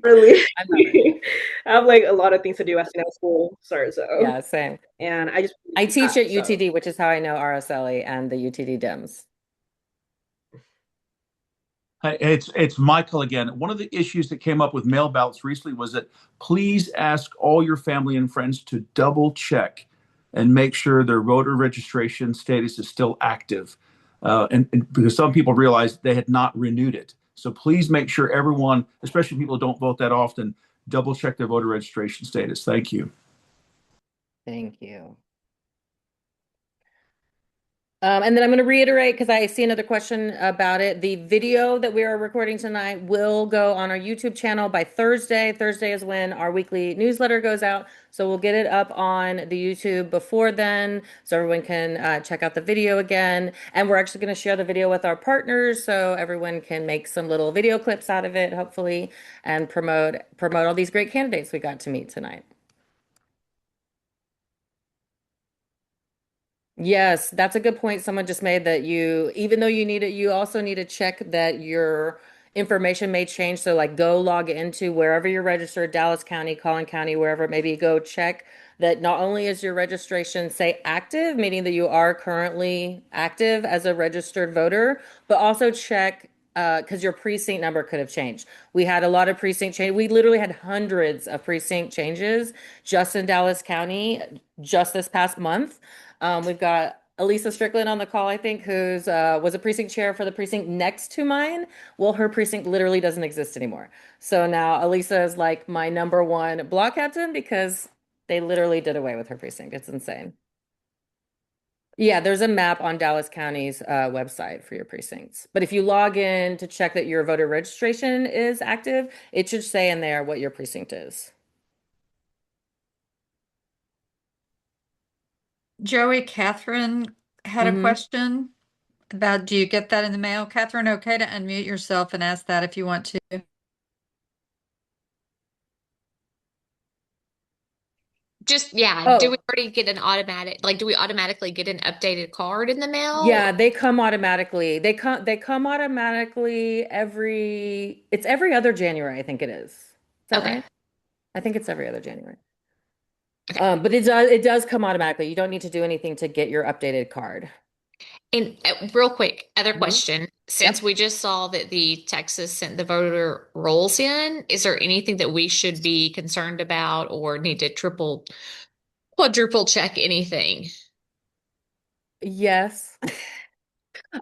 really. I have like a lot of things to do as soon as school starts. So yeah, same. And I teach at UTD, which is how I know Araceli and the UTD Dems. Hey, it's Michael again. One of the issues that came up with mail ballots recently was that please ask all your family and friends to double check and make sure their voter registration status is still active. And because some people realized they had not renewed it. So please make sure everyone, especially people who don't vote that often, double check their voter registration status. Thank you. Thank you. And then I'm going to reiterate because I see another question about it. The video that we are recording tonight will go on our YouTube channel by Thursday. Thursday is when our weekly newsletter goes out. So we'll get it up on the YouTube before then so everyone can check out the video again. And we're actually going to share the video with our partners so everyone can make some little video clips out of it, hopefully, and promote all these great candidates we got to meet tonight. Yes, that's a good point someone just made that even though you need it, you also need to check that your information may change. So like go log into wherever you're registered, Dallas County, Collin County, wherever it may be, go check that not only is your registration say active, meaning that you are currently active as a registered voter, but also check because your precinct number could have changed. We had a lot of precinct change. We literally had hundreds of precinct changes just in Dallas County just this past month. We've got Elisa Strickland on the call, I think, who's was a precinct chair for the precinct next to mine. Well, her precinct literally doesn't exist anymore. So now Elisa is like my number one block captain because they literally did away with her precinct. It's insane. Yeah, there's a map on Dallas County's website for your precincts. But if you log in to check that your voter registration is active, it should say in there what your precinct is. Joey, Catherine had a question about, do you get that in the mail? Catherine, okay to unmute yourself and ask that if you want to. Just, yeah, do we already get an automatic, like, do we automatically get an updated card in the mail? Yeah, they come automatically. They come automatically it's every other January, I think it is. Is that right? I think it's every other January. But it does come automatically. You don't need to do anything to get your updated card. And real quick, other question. Since we just saw that the Texas sent the voter rolls in, is there anything that we should be concerned about or need to quadruple check anything? Yes.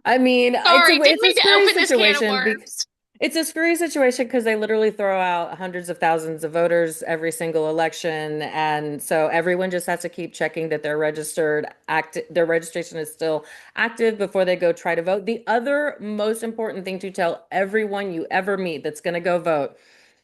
I mean, Sorry, didn't it's mean a to screwy open this can of situation. worms. It's a screwy situation because they literally throw out hundreds of thousands of voters every single election. And so everyone just has to keep checking that they're registered, their registration is still active before they go try to vote. The other most important thing to tell everyone you ever meet that's going to go vote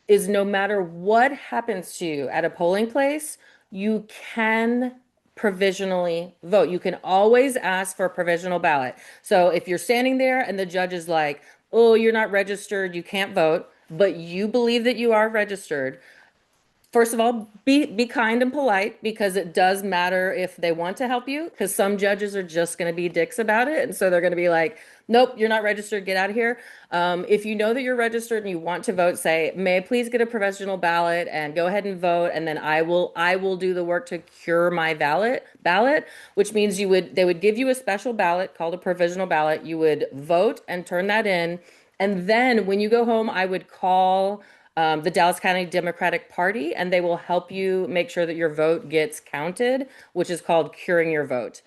is no matter what happens to you at a polling place, you can provisionally vote. You can always ask for a provisional ballot. So if you're standing there and the judge is like, oh, you're not registered, you can't vote, but you believe that you are registered, first of all, be kind and polite because it does matter if they want to help you, because some judges are just going to be dicks about it. And so they're going to be like, nope, you're not registered, get out of here. If you know that you're registered and you want to vote, say, may I please get a provisional ballot and go ahead and vote, and then I will do the work to cure my ballot, which means they would give you a special ballot called a provisional ballot. You would vote and turn that in. And then when you go home, I would call the Dallas County Democratic Party, and they will help you make sure that your vote gets counted, which is called curing your vote.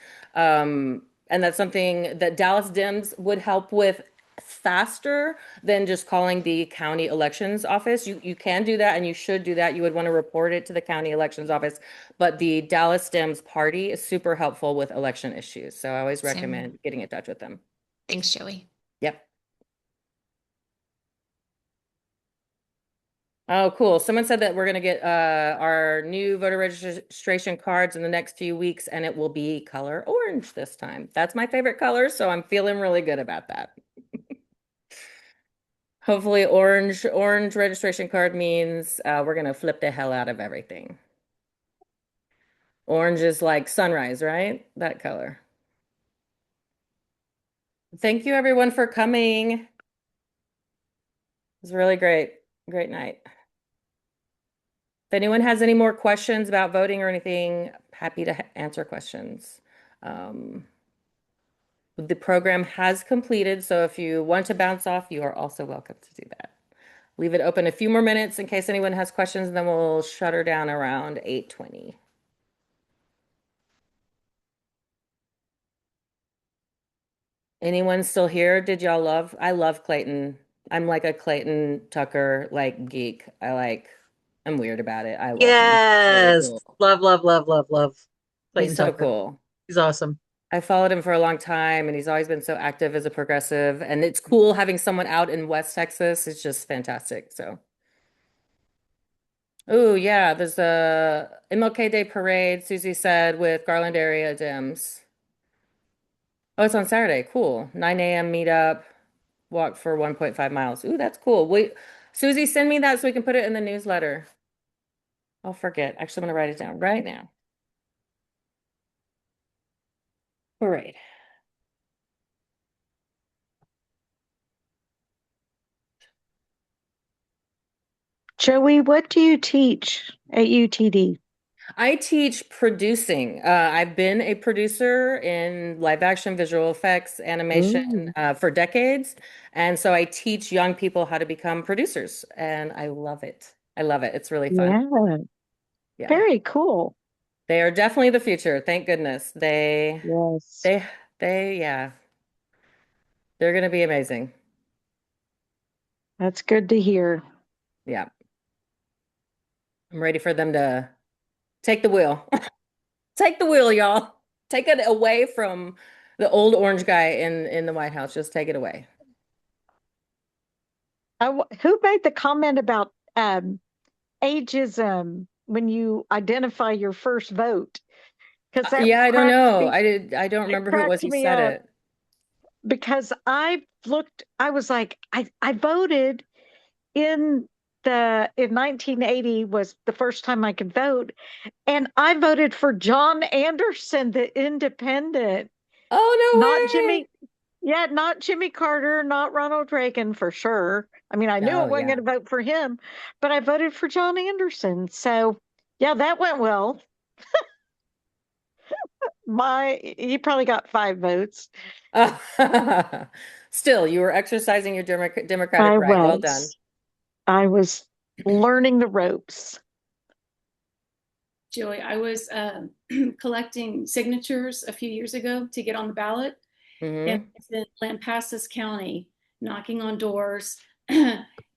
And that's something that Dallas Dems would help with faster than just calling the county elections office. You can do that and you should do that. You would want to report it to the county elections office, but the Dallas Dems party is super helpful with election issues. So I always recommend getting in touch with them. Thanks, Joey. Yep. Oh, cool. Someone said that we're going to get our new voter registration cards in the next few weeks, and it will be color orange this time. That's my favorite color, so I'm feeling really good about that. Hopefully orange registration card means we're going to flip the hell out of everything. Orange is like sunrise, right? That color. Thank you everyone for coming. It was really great. Great night. If anyone has any more questions about voting or anything, happy to answer questions. The program has completed, so if you want to bounce off, you are also welcome to do that. Leave it open a few more minutes in case anyone has questions, and then we'll shut her down around 8:20. Anyone still here? I love Clayton. I'm like a Clayton Tucker like geek. I'm weird about it. I love him. Yes. Really cool. Love. Clayton He's so Tucker. cool. He's awesome. I followed him for a long time and he's always been so active as a progressive. And it's cool having someone out in West Texas. It's just fantastic. So, oh yeah, there's a MLK Day parade, Susie said, with Garland area Dems. Oh, it's on Saturday. Cool. 9 a.m. meetup, walk for 1.5 miles. Ooh, that's cool. Wait, Susie, send me that so we can put it in the newsletter. I'll forget. Actually, I'm gonna write it down right now. Parade. Joey, what do you teach at UTD? I teach producing. I've been a producer in live action, visual effects, animation Ooh, for decades. And so I teach young people how to become producers, and I love it. I love it. It's really fun. yeah, Yeah. very cool. They are definitely the future. Thank goodness. Yes, They, yeah, they're going to be amazing. that's good to hear. Yeah. I'm ready for them to take the wheel. Take the wheel, y'all. Take it away from the old orange guy in the White House. Just take it away. Who made the comment about ageism when you identify your first vote? Because that Yeah, I don't cracked know. me. I don't It remember who it was cracked who me said up it. because I was like, I voted in in 1980 was the first time I could vote, and I voted for John Anderson, the independent, not Oh, Jimmy. Yeah, not Jimmy Carter, not Ronald Reagan for sure. I mean, I no knew I way. Oh, wasn't going yeah. to vote for him, but I voted for John Anderson. So, yeah, that went well. He probably got 5 votes. Still, you were exercising your democratic I right. Well done. was. I was learning the ropes. Joey, I was collecting signatures a few years ago to get on the ballot. And Hmm. it's in Lampasas County, knocking on doors.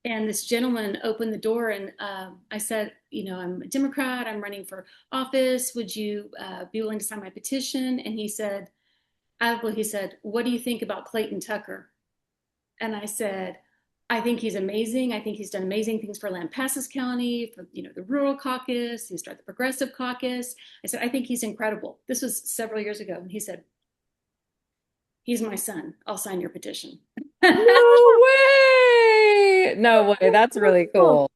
And this gentleman opened the door, and I said, I'm a Democrat. I'm running for office. Would you be willing to sign my petition? And he said, what do you think about Clayton Tucker? And I said, I think he's amazing. I think he's done amazing things for Lampasas County, for the rural caucus. He started the progressive caucus. I said, I think he's incredible. This was several years ago. And he said, he's my son. I'll sign your petition. No way. No way. That's really cool.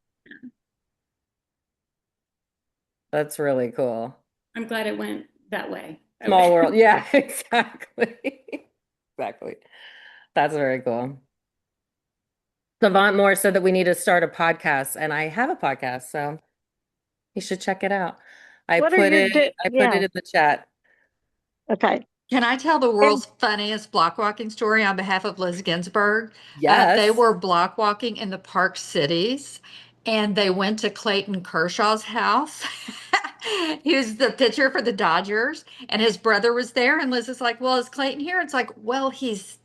That's really cool. I'm glad it went that way. Small world. Yeah, exactly. Exactly. That's very cool. Savant Moore said that we need to start a podcast, and I have a podcast, so you should check it out. What are your I put it yeah, in the chat. okay. Can I tell the And world's funniest block walking story on behalf of Liz Ginsburg? They Yes. were block walking in the Park Cities and they went to Clayton Kershaw's house. He was the pitcher for the Dodgers and his brother was there. And Liz is like, well, is Clayton here? It's like, well, he's,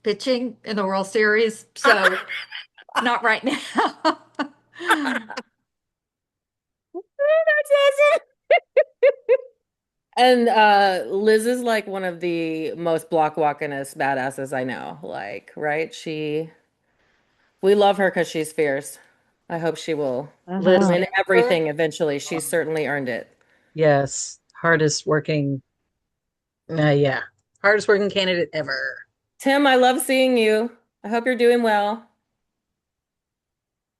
pitching in the World Series. So not right now. That's awesome. And Liz is like one of the most block walkingest badasses I know. Like, right? We love her because she's fierce. I hope she will uh-huh. Liz, win everything eventually. She's certainly earned it. yes, hardest working, yeah, hardest working candidate ever. Tim, I love seeing you. I hope you're doing well.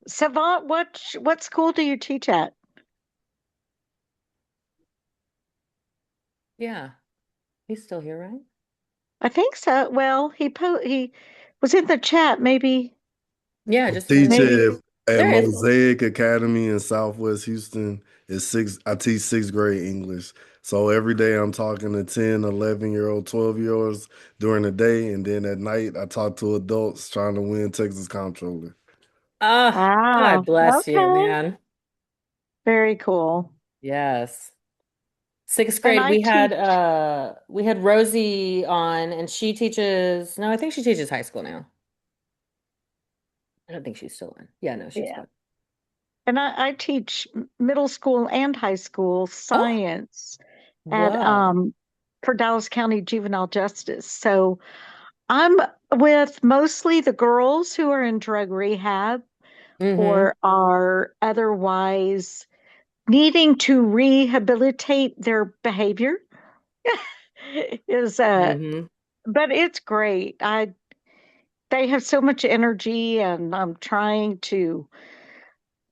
Savant, what school do you teach at? Yeah. He's still here, right? I think so. Well, he was in the chat. Yeah, I just Teach realized. Maybe at There he is. Mosaic Academy in Southwest Houston. I teach sixth grade English. So every day I'm talking to 10, 11-year-old, 12-year-olds during the day. And then at night, I talk to adults trying to win Texas Comptroller. Ah, Ah, God bless you, okay. man. Very cool. Yes. Sixth And grade, I teach, we had Rosie on, and she teaches. No, I think she teaches high school now. I don't think she's still in. Yeah, no, she's yeah, gone. and I teach middle school and high school Oh, science at whoa. for Dallas County Juvenile Justice. So I'm with mostly the girls who are in drug rehab Mm-hmm. or are otherwise needing to rehabilitate their behavior. Is Mm-hmm. But it's great. I They have so much energy, and I'm trying to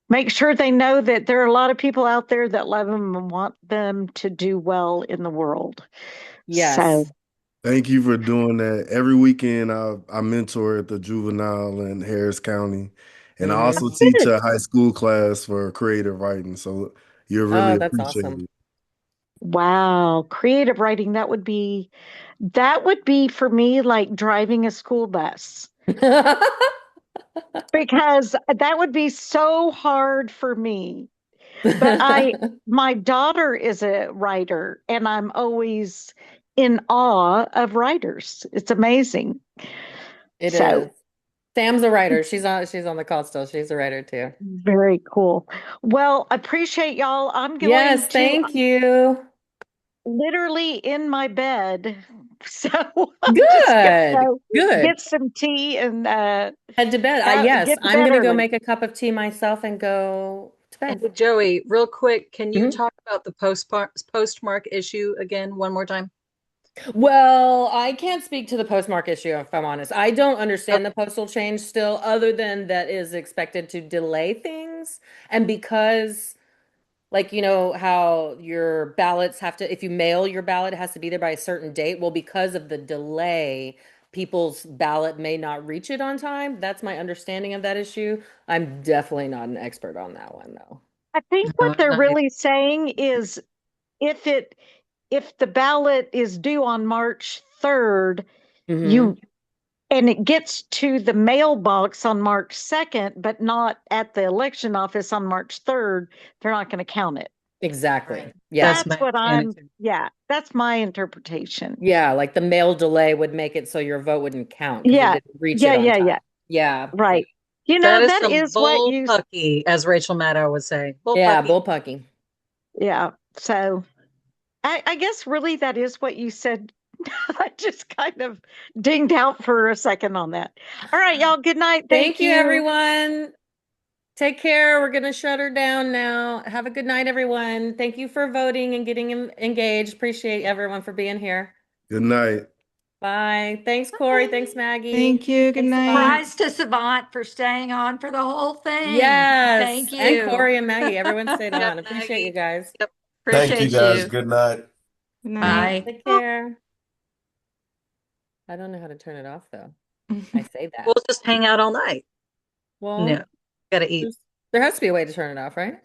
make sure they know that there are a lot of people out there that love them and want them to do well in the world. So, Yes. Thank you for doing that. Every weekend, I mentor at the juvenile in Harris County. And I Mm-hmm. also teach a high school class for creative writing. So You'll really Oh, that's appreciate awesome. it. Wow, creative writing, that would be for me like driving a school bus because that would be so hard for me. But my daughter is a writer, and I'm always in awe of writers. It's amazing. It So is. Sam's a writer. She's on the call still. She's a writer too. very cool. Well, appreciate y'all. I'm going Yes, to thank you. literally in my bed. So I'm just gonna Good. go Good. get some tea and Head to bed. Yes, get to I'm bed gonna go early. make a cup of tea myself and go to bed. And Joey, real quick, can you Mhm. talk about the postmark issue again one more time? Well, I can't speak to the postmark issue if I'm honest. I don't understand the postal change still, other than that is expected to delay things. And because, like, you know, how your ballots have to, if you mail your ballot, it has to be there by a certain date. Well, because of the delay, people's ballot may not reach it on time. That's my understanding of that issue. I'm definitely not an expert on that one, though. I think what they're really saying is if it if the ballot is due on March 3rd, Mhm. you and it gets to the mailbox on March 2nd, but not at the election office on March 3rd, they're not going to count it. Exactly. Yeah. That's what that's my interpretation. Yeah, like the mail delay would make it so your vote wouldn't count because it Yeah. didn't reach Yeah, it on yeah, time. yeah. Yeah. Right. You know, That is that some is what bull you pucky, as Rachel Maddow would say. Yeah, bullpucky. Yeah. So I guess really that is what you said. I just kind of dinged out for a second on that. All right, y'all. Good night. Thank you, everyone. Take care. We're going to shut her down now. Have a good night, everyone. Thank you for voting and getting engaged. Appreciate everyone for being here. Good night. Bye. Thanks, Corey. Thanks, Maggie. Thank you. Good Thanks, night. Savant. Surprise to Savant for staying on for the whole thing. Yes. Thank you. And Corey and Maggie. Everyone stayed on. Appreciate you guys. Yep. Thank you, Appreciate guys. you. Good night. Good Thanks. night. Take care. I don't know how to turn it off, though. I say that. We'll just hang out all night. Well, No, gotta eat. there has to be a way to turn it off, right?